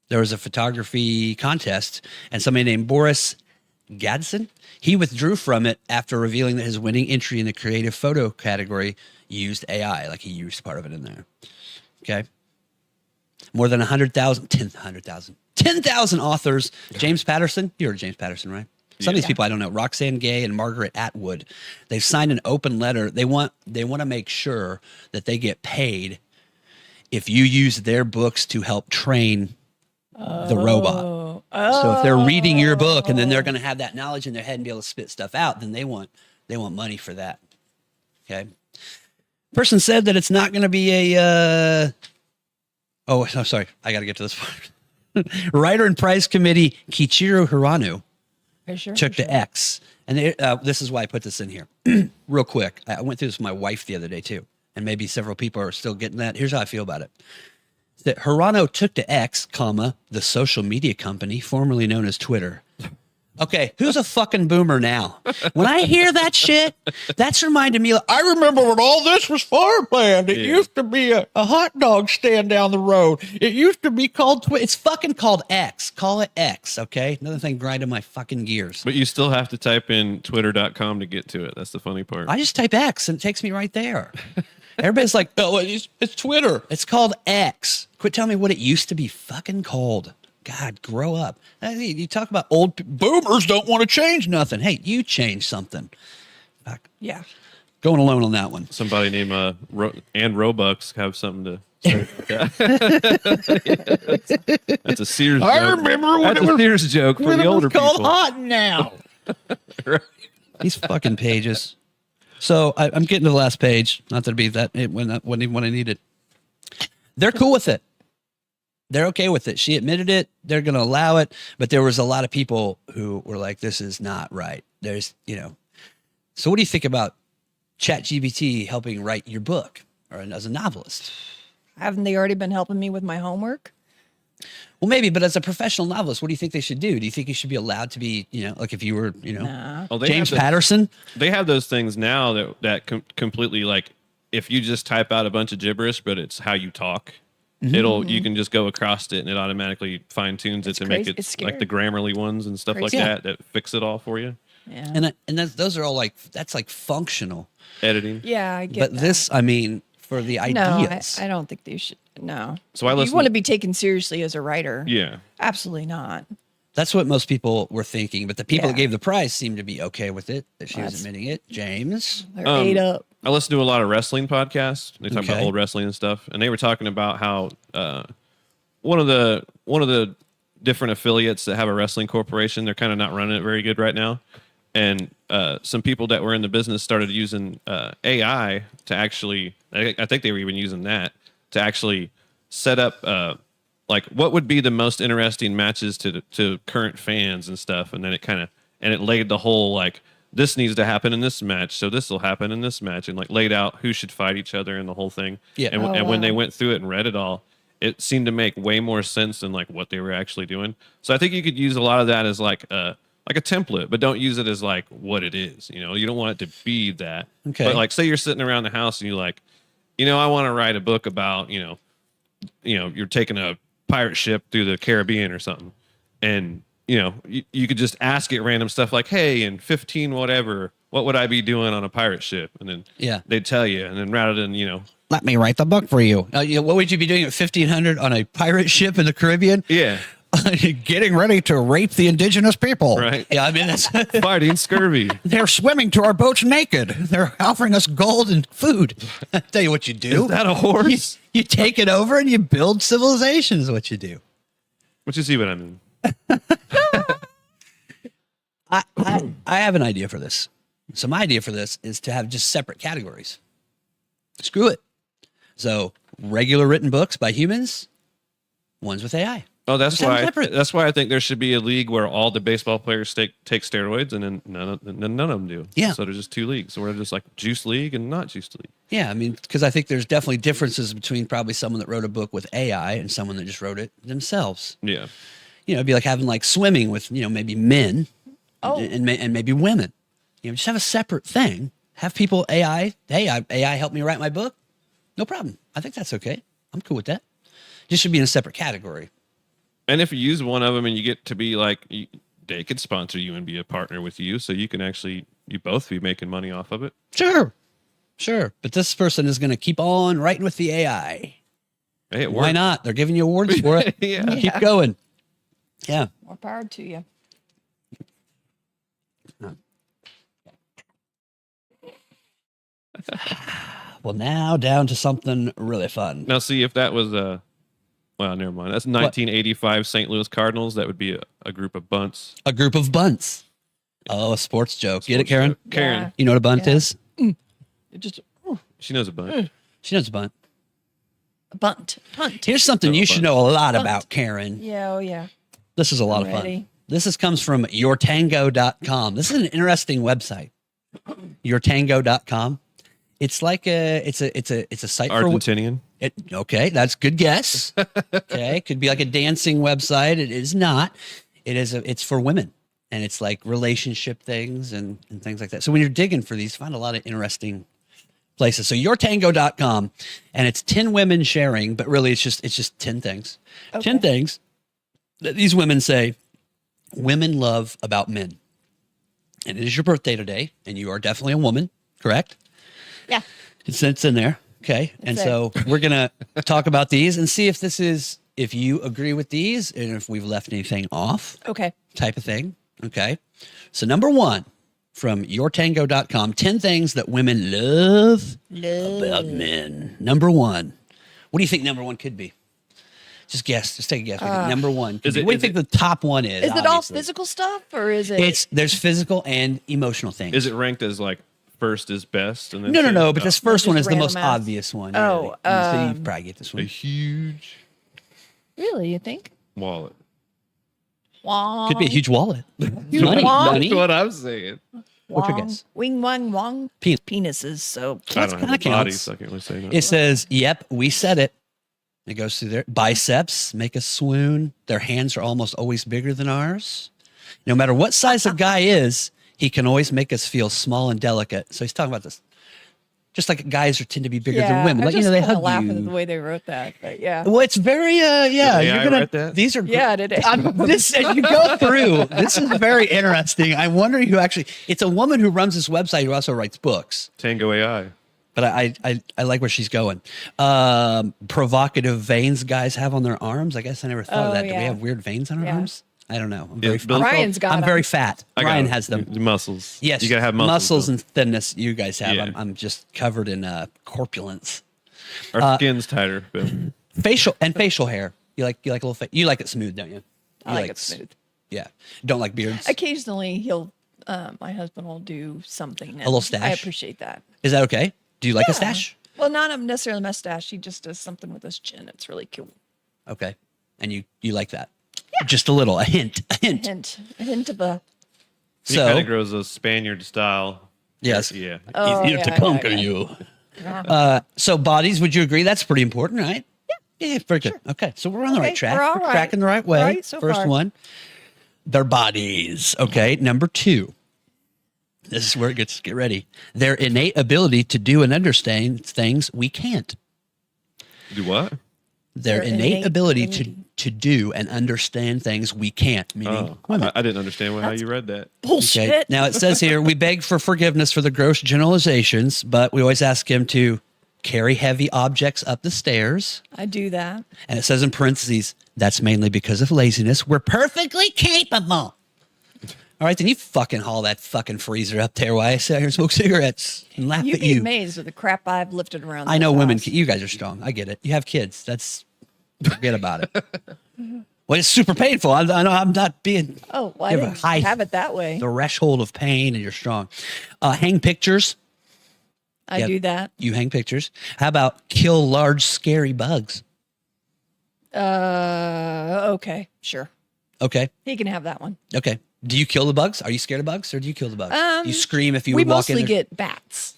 there was a photography contest, and somebody named Boris Gadson, he withdrew from it after revealing that his winning entry in the creative photo category used AI, like he used part of it in there. Okay. More than 10,000 authors. James Patterson, you heard of James Patterson, right? Some of these people I don't know, Roxane Gay and Margaret Atwood, they've signed an open letter. They want to make sure that they get paid if you use their books to help train the robot. So if they're reading your book and then they're going to have that knowledge in their head and be able to spit stuff out, then they want money for that. Okay. Person said that it's not going to be a, oh, I'm sorry. I got to get to this part. Writer and Prize Committee Kiichiro Hirano took to X. And this is why I put this in here. Real quick. I went through this with my wife the other day too. And maybe several people are still getting that. Here's how I feel about it. That Hirano took to X, comma, the social media company formerly known as Twitter. Okay, who's a fucking boomer now? When I hear that shit, that's reminding me. I remember when all this was farmland. It used to be a hot dog stand down the road. It used to be called Twitter. It's fucking called X. Call it X, okay? Another thing grinding my fucking gears. But you still have to type in twitter.com to get to it. That's the funny part. I just type X and it takes me right there. Everybody's like, oh, it's Twitter. It's called X. Quit telling me what it used to be fucking called. God, grow up. You talk about old boomers don't want to change nothing. Hey, you change something. Fuck. Yeah. Going alone on that one. Somebody named and Robux have something to say. That's a Sears joke. I remember when That's it a was, Sears joke for when the it older was called people. hot now. Right. These fucking pages. So I'm getting to the last page. Not that it'd be that it wasn't even what I needed. They're cool with it. They're okay with it. She admitted it. They're going to allow it. But there was a lot of people who were like, this is not right. There's, So what do you think about ChatGPT helping write your book or as a novelist? Haven't they already been helping me with my homework? Well, maybe, but as a professional novelist, what do you think they should do? Do you think you should be allowed to be, like if you were, Nah. Oh, they James have Patterson? They have those things now that completely, like, if you just type out a bunch of gibberish, but it's how you talk, you can just go across it and it automatically fine tunes it to make it It's like the Grammarly ones and stuff like Crazy. that fix it all for you. Yeah. And those are all that's like functional. Editing. Yeah, I get But that. this, I mean, for the ideas. No, I don't think they should. No. So I You listen- want to be taken seriously as a writer. Yeah. Absolutely not. That's what most people were thinking, but the people that Yeah. gave the prize seemed to be okay with it, that she was That's- admitting it. James? They're ate up. I listen to a lot of wrestling podcasts. They talk about Okay. old wrestling and stuff, and they were talking about how one of the different affiliates that have a wrestling corporation, they're kind of not running it very good right now. And some people that were in the business started using AI to actually, I think they were even using that to actually set up like what would be the most interesting matches to current fans and stuff. And then it laid the whole, like, this needs to happen in this match, so this will happen in this match, and like laid out who should fight each other and the whole thing. Yeah. And when they wow. went through it and read it all, it seemed to make way more sense than like what they were actually doing. So I think you could use a lot of that as like a template, but don't use it as like what it is. You don't want it to be that. Okay. But like, say you're sitting around the house and you're like, I want to write a book about, you're taking a pirate ship through the Caribbean or something, and you could just ask it random stuff like, hey, in 15 whatever, what would I be doing on a pirate ship? And then they'd tell you, and then rather than Let me write the book for you. What would you be doing at 1500 on a pirate ship in the Caribbean? yeah, Getting ready to rape the indigenous people. Right. Yeah, I mean, that's, fighting scurvy. they're swimming to our boats naked. They're offering us gold and food. I tell you what you do. Is that a horse? You take it over and you build civilization is what you do. But you see what I mean. I have an idea for this. So my idea for this is to have just separate categories. Screw it. So regular written books by humans, ones with AI. Oh, that's Just have them why. separate. That's why I think there should be a league where all the baseball players take steroids, and then none of them do. Yeah. So there's just two leagues. So we're just like juice league and not juice league. Yeah, I mean, because I think there's definitely differences between probably someone that wrote a book with AI and someone that just wrote it themselves. Yeah. It'd be like having like swimming with, maybe men Oh. and maybe women. Just have a separate thing. Have people AI, hey, AI help me write my book. No problem. I think that's okay. I'm cool with that. Just should be in a separate category. And if you use one of them and you get to be like, they could sponsor you and be a partner with you, so you can you both be making money off of it. Sure. But this person is going to keep on writing with the AI. Hey, it Why worked. not? They're giving you awards for it. Yeah. Keep going. Yeah. More power to you. Well, now down to something really fun. Now, see if that was Well, never mind. That's 1985 St. Louis Cardinals. That would be a group of bunts. A group of bunts. Oh, a sports joke. Get it, Sports Karen? joke. Karen. Yeah. You know what a bunt Yeah. is? It just She knows a bunt. She knows a bunt. bunt. Here's something Oh, you a should bunt. know a lot Bunt. about, Karen. Yeah, oh yeah. This is a lot I'm of fun. ready. This comes from yourtango.com. This is an interesting website. Yourtango.com. It's like it's a site for Argentinian. okay, that's good guess. Okay, could be like a dancing website. It is not. It's for women, and it's like relationship things and things like that. So when you're digging for these, find a lot of interesting places. So yourtango.com, and it's 10 women sharing, but really it's just 10 things. 10 things that these women say women love about men. And it is your birthday today, and you are definitely a woman, correct? Yeah. It's in there. Okay. And so we're going to talk about these and see if you agree with these and if we've left anything off Okay. type of thing. Okay. So number one from yourtango.com, 10 things that women love about men. Number one. What do you think number one could be? Just guess. Just take a guess. Number one. What do you think the top one is? Is it all obviously? physical stuff or is it There's physical and emotional things. Is it ranked as like first is best? And then No. second- But this first Just one is the random most ass. obvious one. Oh, so you probably get this a one. huge really, you think? wallet. Could be a huge wallet. Huge money. wallet. Money. That's what I'm saying. What's your Wong. guess? Wing wong wong Penis. penises. So I don't have kinda a body, counts. so I can't really say no. It says, "Yep, we said it." It goes through there. Biceps make us swoon. Their hands are almost always bigger than ours. No matter what size a guy is, he can always make us feel small and delicate. So he's talking about this. Just like guys tend to be bigger than women. I Like, just they kinda hug laughing at the you. way they wrote that, but yeah. Well, it's very, yeah. Did You're AI gonna. write that? These are. Yeah, did it? This as you go through. This is very interesting. I'm wondering who actually. It's a woman who runs this website who also writes books. Tango AI. But I like where she's going. Provocative veins guys have on their arms. I guess I never thought of Oh, that. Do we yeah. have weird veins on our Yeah. arms? I don't know. Bill- Ryan's got I'm 'em. very fat. I got Ryan it. has them. The muscles. Yes, You gotta have muscles. and thinness. You guys have. Yeah. I'm just covered in corpulence. Our skin's tighter. Bill. Facial hair. You like a little. You like it smooth, don't you? I You like it smooth. Yeah. Don't like beards. Occasionally he'll my husband will do something. And little stash? I appreciate that. Is that okay? Do you like a Yeah. stash? Well, not necessarily a mustache. He just does something with his chin. It's really cool. Okay. And you like that? Yeah. Just a little. A hint. A hint of a. He kind So of grows a Spaniard style. yes. Yeah. Oh, Easier to conquer you. So bodies, would you agree? That's pretty important, right? Yeah. Yeah, very good. Okay. So we're on the right Okay, track. we're all We're right. tracking the right way. Right so First far. one. Their bodies. Okay. Number two. This is where it gets, get ready. Their innate ability to do and understand things we can't. Do what? Their innate ability to do and understand things we can't, meaning Oh, I didn't understand how you read that. Bullshit. Okay. Now it says here, we beg for forgiveness for the gross generalizations, but we always ask him to carry heavy objects up the stairs. I do that. And it says in parentheses, that's mainly because of laziness. We're perfectly capable. All right, then you fucking haul that fucking freezer up there while I sit here and smoke cigarettes and laugh You'd at be you. amazed at the crap I've lifted around. I know this women, house. you guys are strong. I get it. You have kids. Forget about it. Well, it's super painful. I know I'm not being Oh, well, I you have a didn't high have it that way. threshold of pain and you're strong. Hang pictures. I yeah. do that. You hang pictures. How about kill large, scary bugs? Okay, sure. Okay. He can have that one. Okay. Do you kill the bugs? Are you scared of bugs or do you kill the bugs? You scream if you We would walk in mostly there? get bats.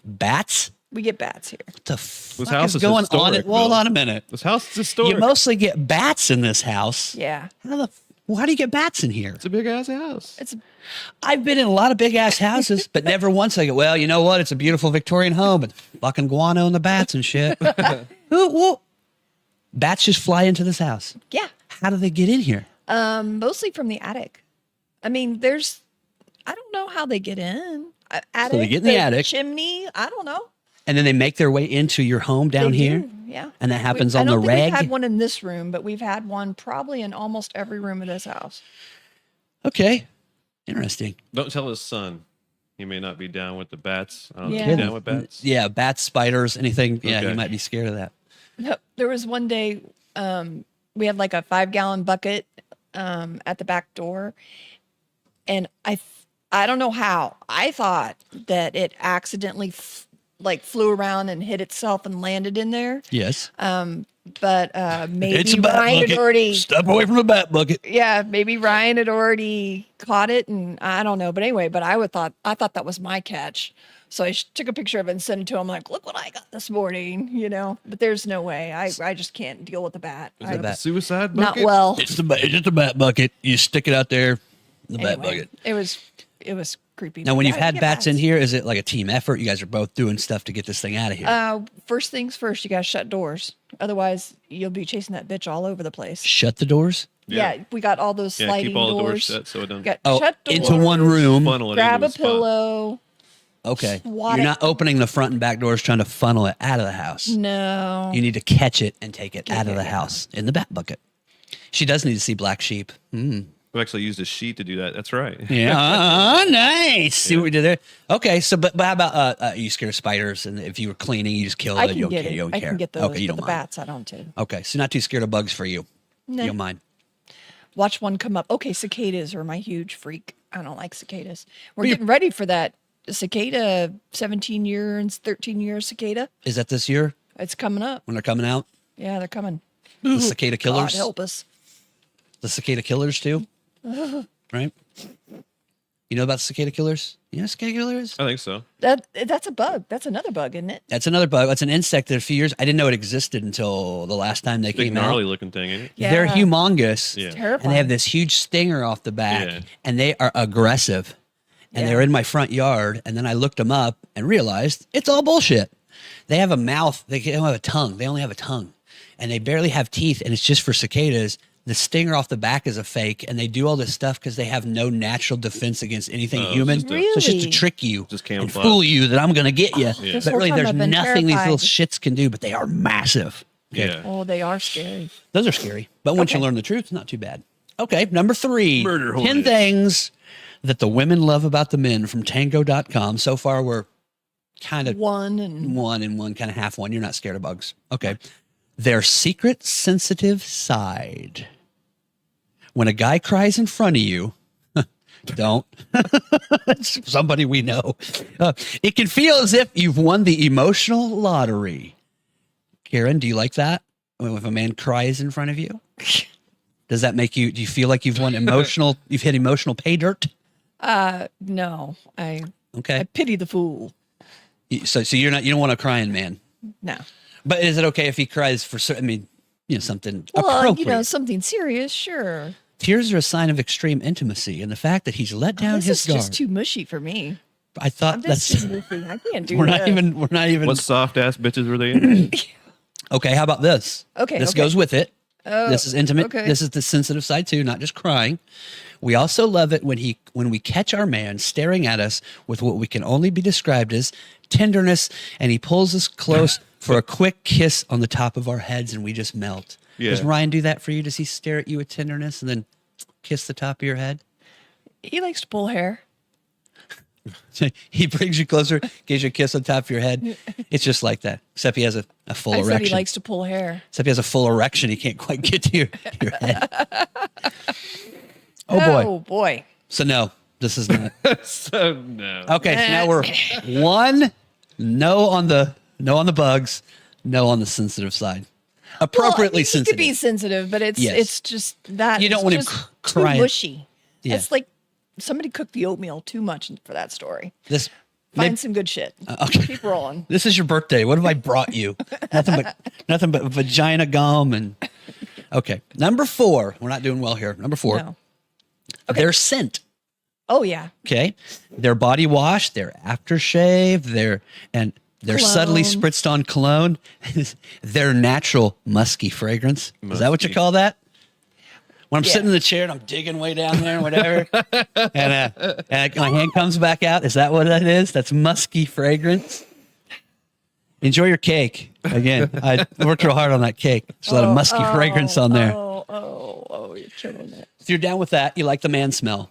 Bats? We get bats here. What the fuck house is is going on? historic, Hold Bill. on a minute. This house is historic. You mostly get bats in this house. Yeah. Why do you get bats in here? It's a big ass house. It's I've been in a lot of big ass houses, but never once I go, well, you know what? It's a beautiful Victorian home, but fucking guano and the bats and shit. Who? Bats just fly into this house. yeah. How do they get in here? Mostly from the attic. I mean, I don't know how they get in. Attic, they get in the attic. Chimney. I don't know. And then they make their way into your home down They here? do, yeah. And that happens I on the don't think reg? We've had one in this room, but we've had one probably in almost every room of this house. Okay. Interesting. Don't tell his son. He may not be down with the bats. I don't Yeah. think he's down with bats. Yeah, bats, spiders, anything. Yeah, Okay. you might be scared of that. No, there was one day we had like a 5-gallon bucket at the back door, and I don't know how I thought that it accidentally flew around and hit itself and landed in there. Yes. But maybe It's a bat Ryan bucket. had already Step away from the bat bucket. yeah, maybe Ryan had already caught it, and I don't know. But anyway, but I thought that was my catch. So I took a picture of it and sent it to him. Like, look what I got this morning, you know. But there's no way. I just can't deal with the bat. Is that the bat. suicide Not bucket? well. It's just a bat bucket. You stick it out there, the bat Anyway, bucket. it was creepy. Now, when Yeah, you've had get bats in here, is it like a team effort? You guys are both doing stuff to get this thing out of here. First things first, you gotta shut doors. Otherwise, you'll be chasing that bitch all over the place. Shut the doors. Yeah, we got all those Yeah, sliding keep all the doors doors. shut so it doesn't Got Oh, shut doors. into one room. funnel it Grab into a spot. pillow. Okay. Swat You're it. not opening the front and back doors trying to funnel it out of the house. No. You need to catch it and take it out of the yeah. house in the bat bucket. She does need to see black sheep. We actually used a sheet to do that. That's right. Yeah, nice. See what we did there? Okay, so but how about are you scared of spiders? And if you were cleaning, you just kill I it. can You get okay? it. You don't I care. can get those. Okay, you but don't the mind. bats, I don't too. Okay, so not too scared of bugs for you. Nah. You don't mind. Watch one come up. Okay, cicadas are my huge freak. I don't like cicadas. We're getting ready for that cicada, 17-year and 13-year cicada. Is that this year It's coming up. when they're coming out? Yeah, they're coming. The cicada God killers. help us. The cicada killers too. Right? You know about cicada killers? You know cicada killers? I think so. That's a bug. That's another bug, isn't it? That's another bug. That's an insect that a few years I didn't know it existed until the last time they Big came out. gnarly looking thing, ain't it? Yeah. They're humongous. Yeah. Terrifying. And they have this huge stinger off the back, Yeah. and they are aggressive. And Yeah. they're in my front yard, and then I looked them up and realized it's all bullshit. They have a mouth. They don't have a tongue. They only have a tongue, and they barely have teeth. And it's just for cicadas. The stinger off the back is a fake, and they do all this stuff because they have no natural defense against anything Oh, human. just So it's just to Really? trick you Just and camouflage. fool you that I'm going to get you. This But whole really, time there's I've been nothing these little terrified. shits can do, but they are massive. Okay. Yeah. Oh, they are scary. Those are scary. But once you Okay. learn the truth, it's not too bad. Okay, number 3. Murder 10 hornets. things that the women love about the men from tango.com. So far, we're kind of One and one and one, kind of half one. You're not scared of bugs. Okay. Their secret sensitive side. When a guy cries in front of you, don't. It's somebody we know. It can feel as if you've won the emotional lottery. Karen, do you like that? If a man cries in front of you? Does that make you, do you feel like you've won you've hit emotional pay dirt? no. I Okay. pity the fool. So you don't want a crying man. No. But is it okay if he cries for certain, something Well, appropriate? something serious, sure. Tears are a sign of extreme intimacy, and the fact that he's let down This his is guard. just too mushy for me. I thought I'm that's just too mushy. I can't do we're this. not even What soft ass bitches were they in? okay. How about this? Okay, this okay. goes with it. Oh, This is intimate. okay. This is the sensitive side too, not just crying. We also love it when we catch our man staring at us with what we can only be described as tenderness, and he pulls us close for a quick kiss on the top of our heads, and we just melt. Yeah. Does Ryan do that for you? Does he stare at you with tenderness and then kiss the top of your head? He likes to pull hair. He brings you closer, gives you a kiss on top of your head. It's just like that, except he has a full I erection. said he likes to pull hair. Except he has a full erection. He can't quite get to your head. Oh boy. Oh boy. So no, this is not. So no. Okay, so now we're one no on the bugs, no on the sensitive side. Appropriately He sensitive. could be sensitive, but it's Yes. it's just that You don't is want him just crying. too mushy. Yeah. It's like somebody cooked the oatmeal too much for that story. This Find maybe- some good shit. okay. Keep rolling. This is your birthday. What have I brought you? nothing but vagina gum and okay. Number 4. We're not doing well here. Number 4. No. Their scent. Oh yeah. Okay. Their body wash, their aftershave, their subtly Cologne. spritzed on cologne, their natural musky fragrance. Is that what you Musky. call that? When I'm Yeah. sitting in the chair and I'm digging way down there and whatever, and my hand comes back out, is that what that is? That's musky fragrance. Enjoy your cake. Again, I worked real hard on that cake. There's a lot of musky fragrance on there. Oh, you're killing it. If you're down with that, you like the man smell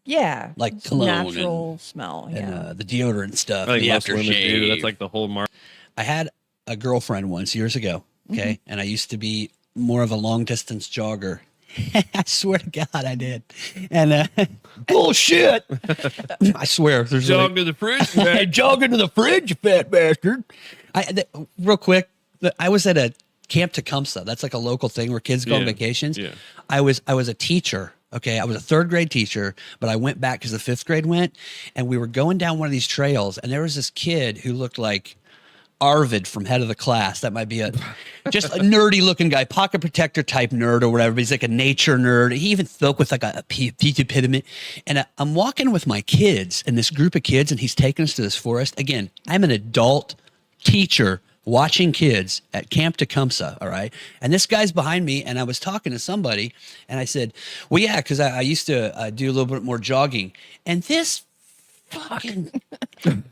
Yeah. Like it's cologne natural smell. Yeah. and the deodorant stuff, I the think most women do. aftershave. That's like the whole mark. I had a girlfriend once years ago. Okay. And I used to be more of a long distance jogger. I swear to God, I did. And bullshit. I swear. There's Jog to the fridge, man. jog into the fridge, you fat bastard. Real quick, I was at a Camp Tecumseh. That's like a local thing where kids go on Yeah, vacations. yeah. I was a teacher. Okay, I was a third grade teacher, but I went back because the fifth grade went, and we were going down one of these trails, and there was this kid who looked like Arvid from Head of the Class. That might be just a nerdy looking guy, pocket protector type nerd or whatever. But he's like a nature nerd. He even spoke with like a epitome. And I'm walking with my kids and this group of kids, and he's taking us to this forest. Again, I'm an adult teacher watching kids at Camp Tecumseh. All right. And this guy's behind me, and I was talking to somebody, and I said, well, yeah, because I used to do a little bit more jogging. And this fucking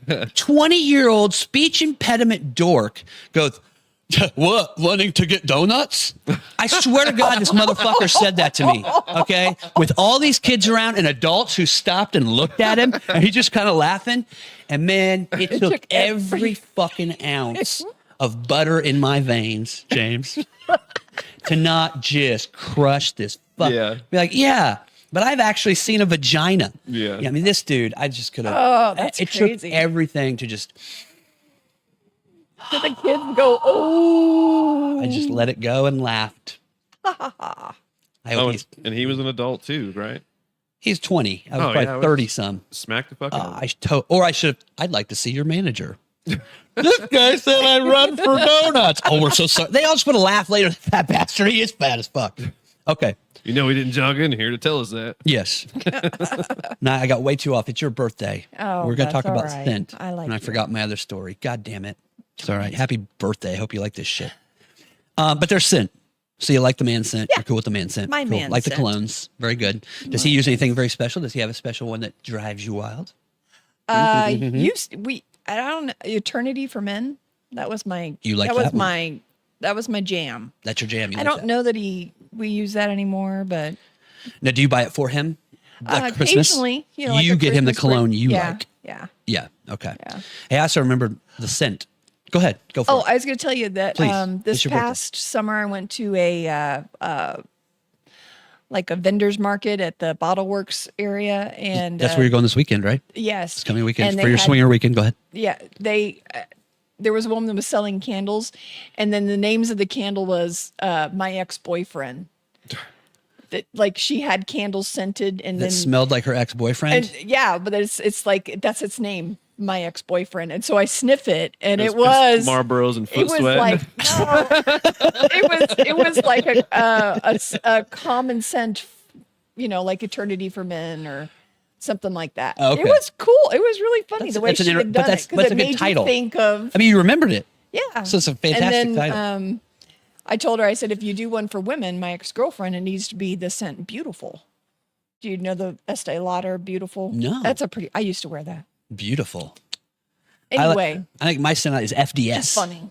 20-year-old speech impediment dork goes, what, wanting to get donuts? I swear to God, this motherfucker said that to me, okay? With all these kids around and adults who stopped and looked at him, and he just kind of laughing. And man, it took every fucking ounce of butter in my veins, James, to not just crush this fuck. Yeah. Be like, yeah. But I've actually seen a vagina. Yeah. I mean, this dude, I just could have. Oh, that's it crazy. took everything to just. Did the kids go, oh. I just let it go and laughed. I hope And he was an adult too, right? he's 20. I was Oh, probably yeah, I was- 30 some. Smack the fuck out. I should. I'd like to see your manager. This guy said I run for donuts. Oh, we're so sorry. They all just want to laugh later. That bastard. He is fat as fuck. Okay. You know he didn't jog in here to tell us that. Yes. Nah, I got way too off. It's your birthday. Oh, we're going to talk that's all about right. scent. I like And I you. forgot my other story. God damn it. It's all right. Happy birthday. I hope you like this shit. But there's scent. So you like the man scent. Yeah. You're cool with the man scent. My cool. man Like scent. the colognes. Very good. Does he use anything very special? Does he have a special one that drives you wild? I don't know, Eternity for Men. That was my. You like that was that one? my. That was my jam. That's your jam. You I like don't that. know that we use that anymore, but Now, do you buy it for him? At Christmas? occasionally, You, like a get him the Christmas cologne gift. you yeah, like. Yeah. Yeah. Okay. Yeah. Hey, I also remember the scent. Go ahead. Go for Oh, it. I was going to tell you that Please. this It's your birthday. past summer I went to a like a vendor's market at the Bottle Works area, and That's where you're going this weekend, right? yes, This coming weekend And for they your had- swinger weekend. Go ahead. Yeah, there was a woman that was selling candles, and then the names of the candle was my ex-boyfriend. That like she had candles scented, and That then smelled like her ex-boyfriend. and yeah, but it's like that's its name, my ex-boyfriend, and so I sniff it, and it It's was Marlboros and foot it was sweat. like no, it was like a common scent, like Eternity for Men or something like that. Oh, okay. It was cool. It was really funny That's- the way that's an she inter- had but done that's- it because that's a it good made title. you think of I mean, you remembered it. yeah. So it's a fantastic and then, title. I told her, I said, if you do one for women, my ex-girlfriend, it needs to be the scent Beautiful. Do you know the Estee Lauder Beautiful? No. That's I used to wear that. Beautiful. Anyway, I think my scent is FDS. it's funny.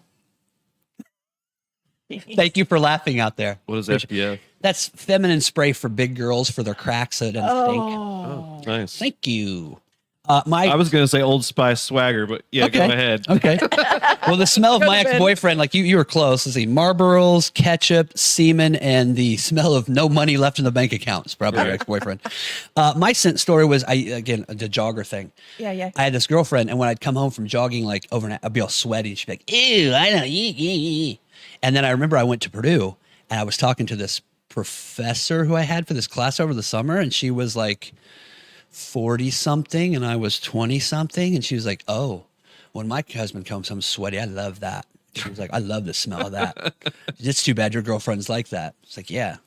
Thank you for laughing out there. What is FDF? That's feminine spray for big girls for their cracks so it doesn't stink. Oh, nice. Thank you. I was going to say Old Spice swagger, but yeah, go ahead. Okay. Well, the smell of my Could've been. ex-boyfriend, like you were close. Let's see, Marlboros, ketchup, semen, and the smell of no money left in the bank account is probably your ex-boyfriend. My scent story was, the jogger thing. Yeah. I had this girlfriend, and when I'd come home from jogging, like overnight, I'd be all sweaty. And she'd be like, ew, I don't. And then I remember I went to Purdue, and I was talking to this professor who I had for this class over the summer, and she was like 40 something, and I was 20 something, and she was like, "Oh, when my husband comes home sweaty, I love that." She was like, "I love the smell of that." It's too bad your girlfriend's like that. It's like, yeah.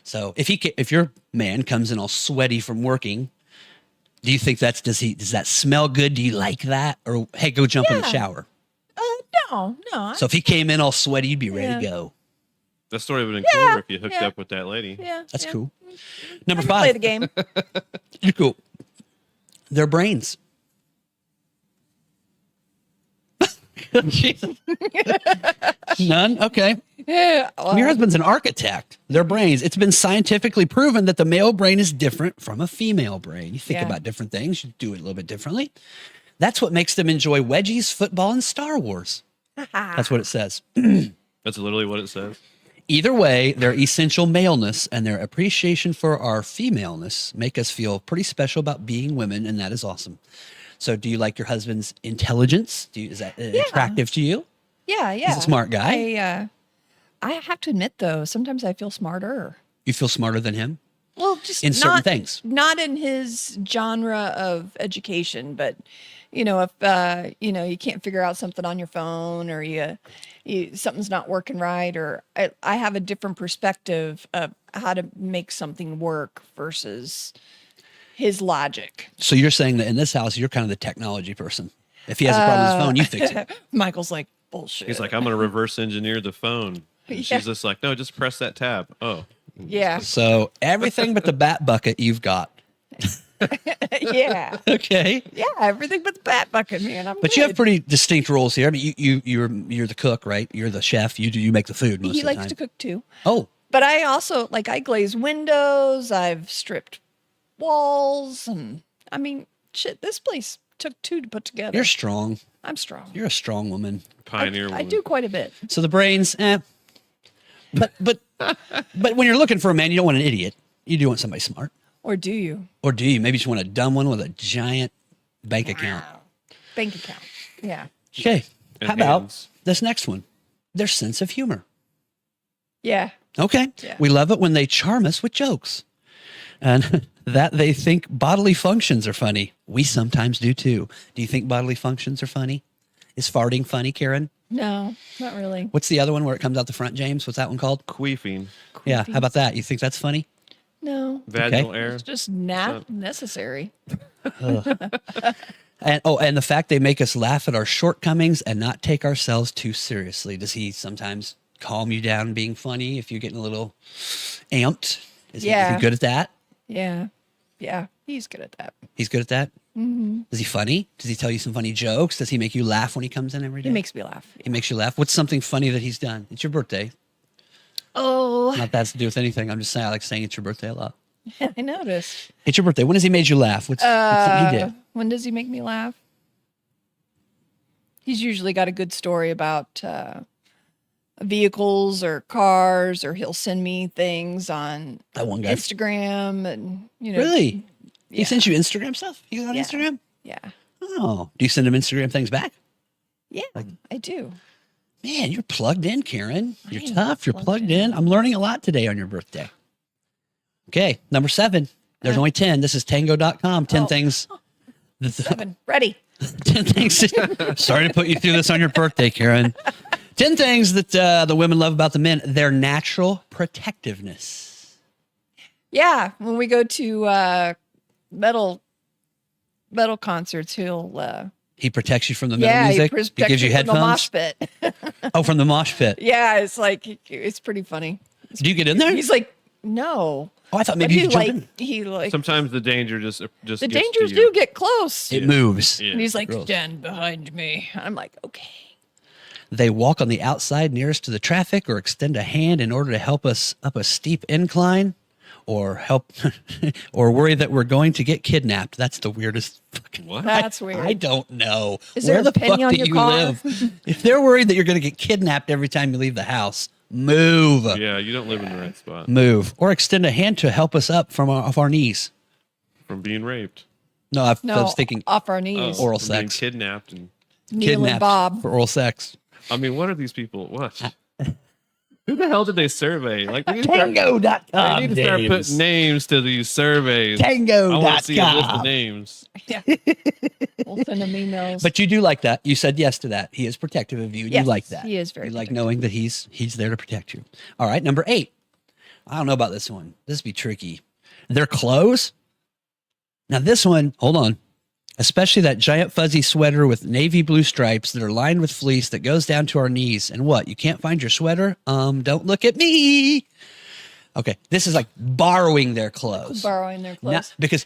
So if your man comes in all sweaty from working, do you think does that smell good? Do you like that? Or hey, go jump in the Yeah. shower. No. So if he came in all sweaty, you'd be ready to Yeah. go. That story would have been cooler if you hooked up with that lady. Yeah. That's yeah. cool. Number Play 5. the game. You're cool. Their brains. None? Okay. Yeah. Your husband's an architect. Their brains. It's been scientifically proven that the male brain is different from a female brain. You think Yeah. about different things, you do it a little bit differently. That's what makes them enjoy wedgies, football, and Star Wars. That's what it says. That's literally what it says. Either way, their essential maleness and their appreciation for our femaleness make us feel pretty special about being women, and that is awesome. So, do you like your husband's intelligence? Is that attractive to you? Yeah, yeah. He's a smart guy. I have to admit, though, sometimes I feel smarter. You feel smarter than him? Well, just in certain things. Not in his genre of education, but if you can't figure out something on your phone, or you something's not working right, or I have a different perspective of how to make something work versus his logic. So you're saying that in this house, you're kind of the technology person. If he has a problem with his phone, you fix it. Michael's like, bullshit. He's like, I'm going to reverse engineer the phone. And she's just like, no, just press that tab. Oh. Yeah. So everything but the bat bucket you've got. Yeah. Okay. Yeah, everything but the bat bucket, man. But you have pretty distinct roles here. I mean, you're the cook, right? You're the chef. You make the food most He of the likes time. to cook too. Oh, But I also I glaze windows. I've stripped walls, and I mean, shit. This place took 2 to put together. you're strong. I'm strong. You're a strong woman. Pioneer I woman. do quite a bit. So the brains, But when you're looking for a man, you don't want an idiot. You do want somebody smart. Or do you? Or do you? Maybe you just want a dumb one with a giant bank account. Bank account. Yeah. Okay. And How about hands. this next one? Their sense of humor. Yeah. Okay. Yeah. We love it when they charm us with jokes. And that they think bodily functions are funny. We sometimes do too. Do you think bodily functions are funny? Is farting funny, Karen? No, not really. What's the other one where it comes out the front, James? What's that one called? Queefing. Yeah. How about that? You think that's funny? No. Vaginal Okay. air. It's just not necessary. And the fact they make us laugh at our shortcomings and not take ourselves too seriously. Does he sometimes calm you down being funny if you're getting a little amped? Is he good at that? Yeah. Yeah. He's good at that. He's good at that? Mm-hmm. Is he funny? Does he tell you some funny jokes? Does he make you laugh when he comes in every day? He makes me laugh. He makes you laugh. What's something funny that he's done? It's your birthday. Oh, Not that has to do with anything. I'm just saying I like saying it's your birthday a lot. I noticed. It's your birthday. When has he made you laugh? What's something he did? When does he make me laugh? He's usually got a good story about vehicles or cars, or he'll send me things on That one guy. Instagram, and Really? He Yeah. sends you Instagram stuff? You on Yeah. Instagram? Yeah. Oh. Do you send him Instagram things back? Yeah, I do. Man, you're plugged in, Karen. You're am tough. You're plugged plugged in. I'm learning a lot today on your birthday. Okay, number 7. There's only 10. This is tango.com. 10 Oh. things. 7. Ready. 10 things. Sorry to put you through this on your birthday, Karen. 10 things that the women love about the men. Their natural protectiveness. Yeah, when we go to metal concerts, he'll He protects you from the metal he music. He protects gives you me from the mosh headphones. pit. Oh, from the mosh pit. Yeah, it's like it's pretty funny. Do you get in there? He's like, no. Oh, I thought But maybe you he could jump like in. he like Sometimes the danger just the gets to dangers you. do get close. It moves. Yeah. And he's like, Gross. stand behind me. I'm like, okay. They walk on the outside nearest to the traffic or extend a hand in order to help us up a steep incline or help or worry that we're going to get kidnapped. That's the weirdest fucking What? That's weird. I don't know. Is Where there a the penny fuck on do your you car? live? If they're worried that you're going to get kidnapped every time you leave the house, move. Yeah, you don't live in the right spot Move. Or extend a hand to help us up from off our knees. from being raped. No, I No, was thinking off our knees. Oral from being sex. kidnapped. And Neil and kidnapped Bob. for oral sex. I mean, what are these people? What? Who the hell did they survey? Like, they need to start, Tango.com. they need to start putting names to these surveys. I want to see a list of Tango.com. names. Yeah. We'll send him emails. But you do like that. You said yes to that. He is protective of you. Yes, You like that. he is very You like protective. knowing that he's there to protect you. All right, number 8. I don't know about this one. This would be tricky. Their clothes. Now this one, hold on. Especially that giant fuzzy sweater with navy blue stripes that are lined with fleece that goes down to our knees. And what? You can't find your sweater? Don't look at me. Okay, this is like borrowing their clothes. borrowing their Not- clothes. because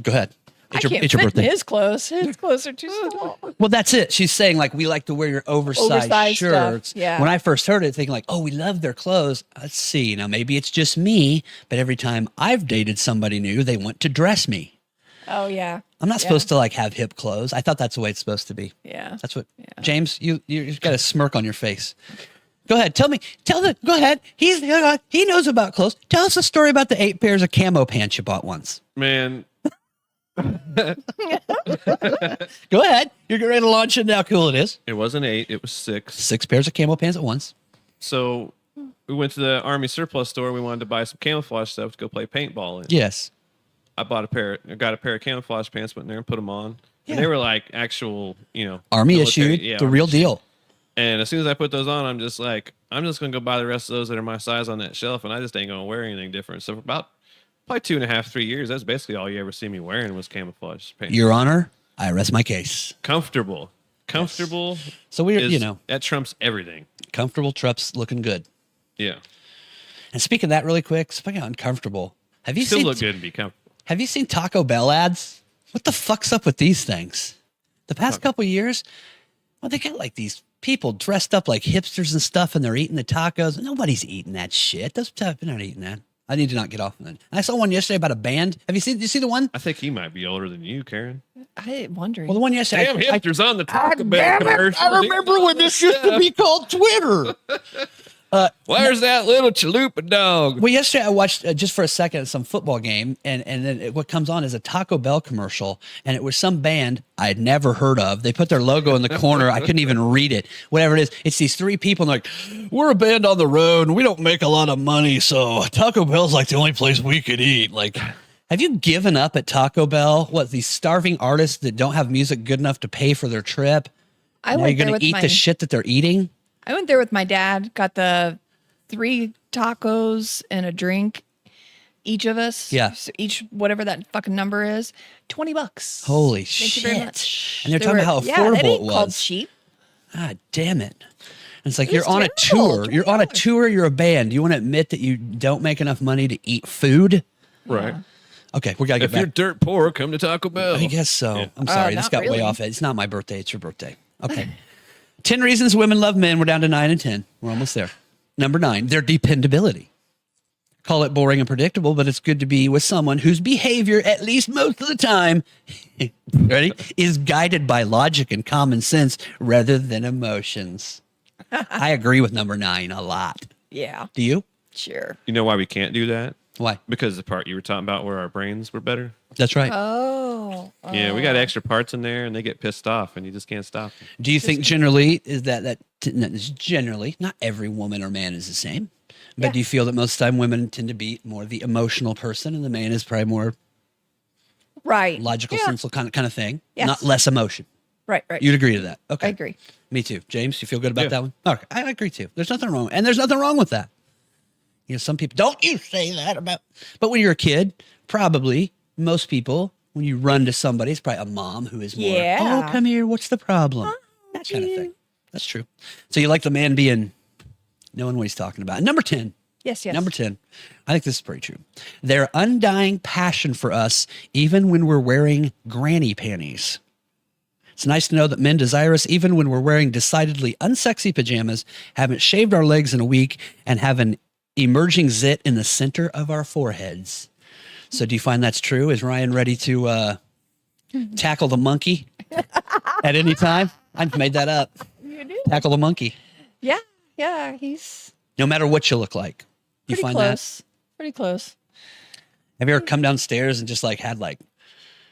go ahead. I can't it's your fit birthday. in his clothes. His clothes are too small. Well, that's it. She's saying like we like to wear your oversized Oversized stuff, shirts. yeah. When I first heard it, thinking like, oh, we love their clothes. Let's see. Now maybe it's just me, but every time I've dated somebody new, they want to dress me. Oh yeah. I'm not supposed to like have hip clothes. I thought that's the way it's supposed to be. Yeah. That's what James. You've got a smirk on your face. Go ahead. Go ahead. He knows about clothes. Tell us a story about the 8 pairs of camo pants you bought once. Man, Go ahead. You're getting ready to launch it now. How cool it is. it wasn't 8, it was 6. 6 pairs of camo pants at once. So we went to the Army surplus store. We wanted to buy some camouflage stuff to go play paintball in. Yes. I got a pair of camouflage pants, went in there and put them on. Yeah. And they were like actual, Army military- issued. yeah, The Army real issued. deal. And as soon as I put those on, I'm just going to go buy the rest of those that are my size on that shelf. And I just ain't going to wear anything different. So for about probably 2.5, 3 years, that's basically all you ever see me wearing was camouflage pants. Your Honor, I rest my case. Comfortable. So we're, is, that trumps everything. comfortable trups looking good. Yeah. And speaking of that really quick, speaking of uncomfortable, have you Still seen look good and be comfortable. Have you seen Taco Bell ads? What the fuck's up with these things? The past couple years, well, they got like these people dressed up like hipsters and stuff, and they're eating the tacos. Nobody's eating that shit. Those type, they're not eating that. I need to not get off of that. I saw one yesterday about a band. Did you see the one? I think he might be older than you, Karen. I wondering. Well, the one yesterday. Damn hipsters on the Taco Bell Damn it, commercial. I remember when this used to be called Twitter. Where's that little chalupa dog? Well, yesterday I watched just for a second some football game, and then what comes on is a Taco Bell commercial, and it was some band I had never heard of. They put their logo in the corner. I couldn't even read it. Whatever it is, it's these 3 people, and they're like, we're a band on the road, and we don't make a lot of money, so Taco Bell's like the only place we could eat. Like, have you given up at Taco Bell? What, these starving artists that don't have music good enough to pay for their trip? I Now went you're there going with to eat my, the shit that they're eating? I went there with my dad, got the 3 tacos and a drink, each of us. Yeah. So each, whatever that fucking number is, $20. Holy Thank you very shit. much. And they're talking about how affordable that it ain't called was. cheap. God damn it. And it's like, It you're was on a terrible. tour. You're on a $20. tour. You're a band. You want to admit that you don't make enough money to eat food? Right. Okay, we got to get If you're back. dirt poor, come to Taco Bell. I guess so. Yeah. I'm sorry. This not got way really. off it. It's not my birthday. It's your birthday. Okay. 10 reasons women love men. We're down to 9 and 10. We're almost there. Number 9, their dependability. Call it boring and predictable, but it's good to be with someone whose behavior, at least most of the time, ready, is guided by logic and common sense rather than emotions. I agree with number 9 a lot. Yeah, Do you? sure. You know why we can't do that? Why? Because the part you were talking about where our brains were better. That's right. Oh. Yeah, we got extra parts in there and they get pissed off and you just can't stop them. Do you think generally is that generally not every woman or man is the same? But Yeah. do you feel that most of the time women tend to be more the emotional person and the man is probably more Right. logical, Yeah. sensible kind of thing? Yes. Not less emotion. Right, right. You'd agree to that? Okay. I agree. Me too. James, you feel good about Yeah. that one? Okay. I agree too. There's nothing wrong. And there's nothing wrong with that. You know, some people, don't you say that about, but when you're a kid, probably most people, when you run to somebody, it's probably a mom who is more, Yeah. oh, come here. What's the problem? That kind of thing. That's true. So you like the man knowing what he's talking about. And number 10. Yes, yes. Number 10. I think this is pretty true. Their undying passion for us, even when we're wearing granny panties. It's nice to know that men desire us even when we're wearing decidedly unsexy pajamas, haven't shaved our legs in a week, and have an emerging zit in the center of our foreheads. So do you find that's true? Is Ryan ready to tackle the monkey at any time? I've made that up. You do? Tackle the monkey. Yeah, yeah. He's No matter what you look like. You pretty find close. Pretty close. Have you ever come downstairs and just like had like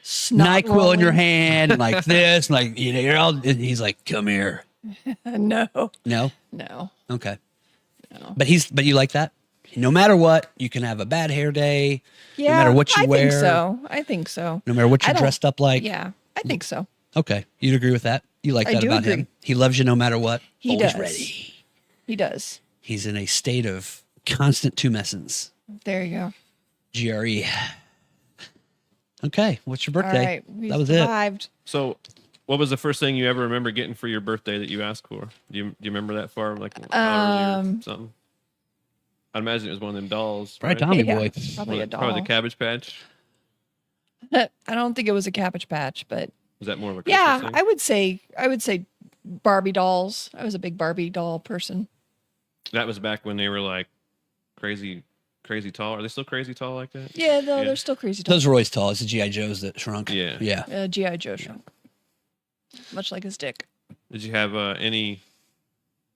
Snot NyQuil in your rolling. hand and like this, and like, you know, you're all, and he's like, come here. No, No? no. Okay. No. But you like that? No matter what, you can have a bad hair day. Yeah, no matter what you I wear. think so. I think so. No matter what I you're don't- dressed up like. Yeah, I think so. Okay. You'd agree with that? You like I that do about him? agree. He loves you no matter what. He Always does. ready. He does. He's in a state of constant tumescence. There you go. GRE. Okay. What's your All birthday? right, we that was survived. So what was the first thing you ever remember getting for your birthday that you asked for? Do you remember that far? Like early or something? I'd imagine it was one of them dolls. Right, Tommy Yeah, boy. probably a doll. Probably the Cabbage Patch. I don't think it was a Cabbage Patch, but Was that more of a Christmas yeah, thing? I would say Barbie dolls. I was a big Barbie doll person. That was back when they were like crazy tall. Are they still crazy tall like that? Yeah, no, Yeah. they're still crazy dolls. Those were always tall. It's the G.I. Joes that shrunk. Yeah. Yeah. GI Joe shrunk, much like his dick. Did you have any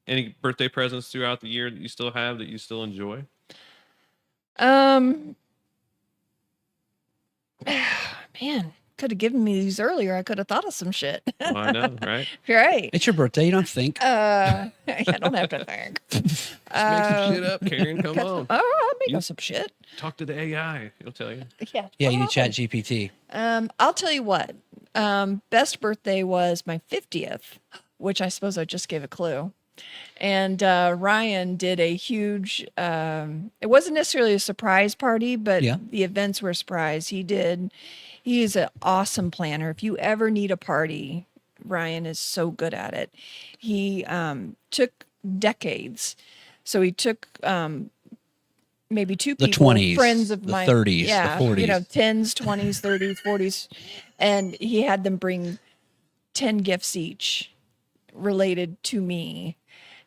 Any birthday presents throughout the year that you still have that you still enjoy? Man, could have given me these earlier. I could have thought of some shit. Well, I know, right? Right. It's your birthday. You don't think. I don't have to think. Just make some shit up, Karen. Come on. Oh, I'll make up some shit. Talk to the AI. It'll tell you. Yeah. Yeah, you Oh. need Chat GPT. I'll tell you what. Best birthday was my 50th, which I suppose I just gave a clue. And Ryan did a huge, it wasn't necessarily a surprise party, but Yeah. the events were a surprise. He is an awesome planner. If you ever need a party, Ryan is so good at it. He took decades. So he took maybe two The people, 20s, friends of the mine. 30s, the yeah, 40s. You know, 10s, 20s, 30s, 40s. And he had them bring 10 gifts each related to me.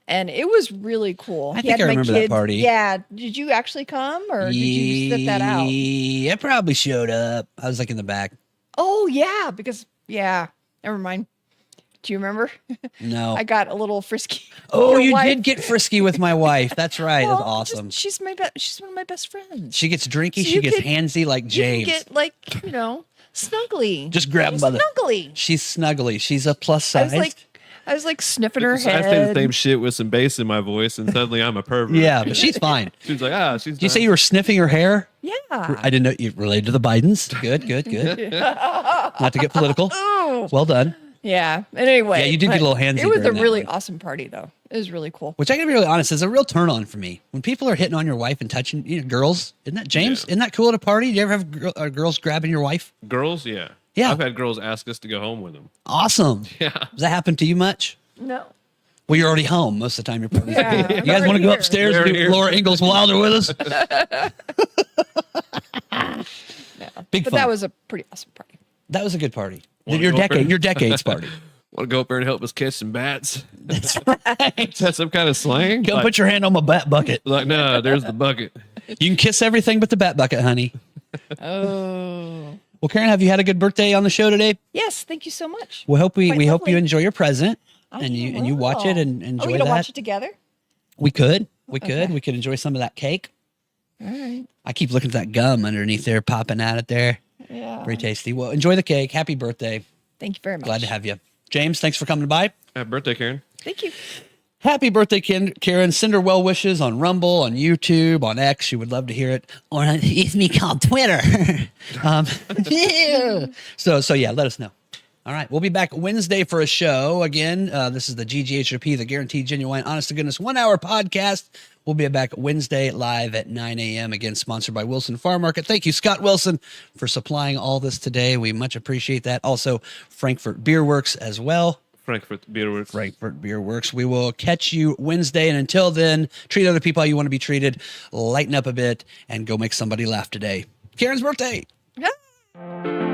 And it was really cool. I He think had I my remember that kids- party. Yeah. Did you actually come or did you sit that out? Yeah, it probably showed up. I was like in the back. Oh, yeah. Because, yeah. Never mind. Do you remember? No. I got a little frisky. Oh, Your you wife- did get frisky with my wife. That's right. That's Well, just- awesome. she's one of my best friends. She gets drinky. So She you gets could- handsy like You James. can get like, snuggly. Just grab them by the. Snuggly. She's snuggly. She's a plus I size. was like sniffing her I say the head. same shit with some bass in my voice, and suddenly I'm a pervert. Yeah, but she's fine. She's like, she's. Did you say you were sniffing her hair? Yeah. I didn't know you related to the Bidens. Good, good, good. Not to get political. Oh. Well done. Yeah. And anyway. Yeah, you did get a little handsy It was a during that really one. awesome party, though. It was really cool. Which I gotta be really honest, is a real turn on for me. When people are hitting on your wife and touching, girls, isn't that James? Yeah. Isn't that cool at a party? Do you ever have girls grabbing your wife? Girls, yeah. Yeah. I've had girls ask us to go home with them. Awesome. Yeah. Does that happen to you much? No. Well, you're already home most of the time. You're probably. Yeah, You I'm guys want to already go here. upstairs and They're do here. Laura Ingalls Wilder with us? Big But fun. that was a pretty awesome party. That was a good party. Wanna Your go up there? your decades party. Want to go up there and help us catch some bats? That's right. Is that some kind of slang? Come like, put your hand on my bat bucket. like, no, there's the bucket. You can kiss everything but the bat bucket, honey. Oh. Well, Karen, have you had a good birthday on the show today? Yes. Thank you so much. We hope we Quite hope you lovely. enjoy your present I and you watch it and will. enjoy Are we gonna that. watch it together? We could. We Okay. could. We could enjoy some of that cake. All right. I keep looking at that gum underneath there, popping at it there. Yeah. Very tasty. Well, enjoy the cake. Happy birthday. Thank you very much. Glad to have you. James, thanks for coming by. Happy birthday, Karen. Thank you. Happy birthday, Karen. Send her well wishes on Rumble, on YouTube, on X. She would love to hear it. Or on it's me called Twitter. Yeah. So yeah, let us know. All right. We'll be back Wednesday for a show. Again, this is the GGHOP, the Guaranteed Genuine Honest to Goodness 1 hour podcast. We'll be back Wednesday live at 9 a.m. Again, sponsored by Wilson Farm Market. Thank you, Scott Wilson, for supplying all this today. We much appreciate that. Also, Frankfurt Beer Works as well. Frankfurt Beer Works. Frankfurt Beer Works. We will catch you Wednesday. And until then, treat other people how you want to be treated. Lighten up a bit and go make somebody laugh today. Karen's birthday. Yeah.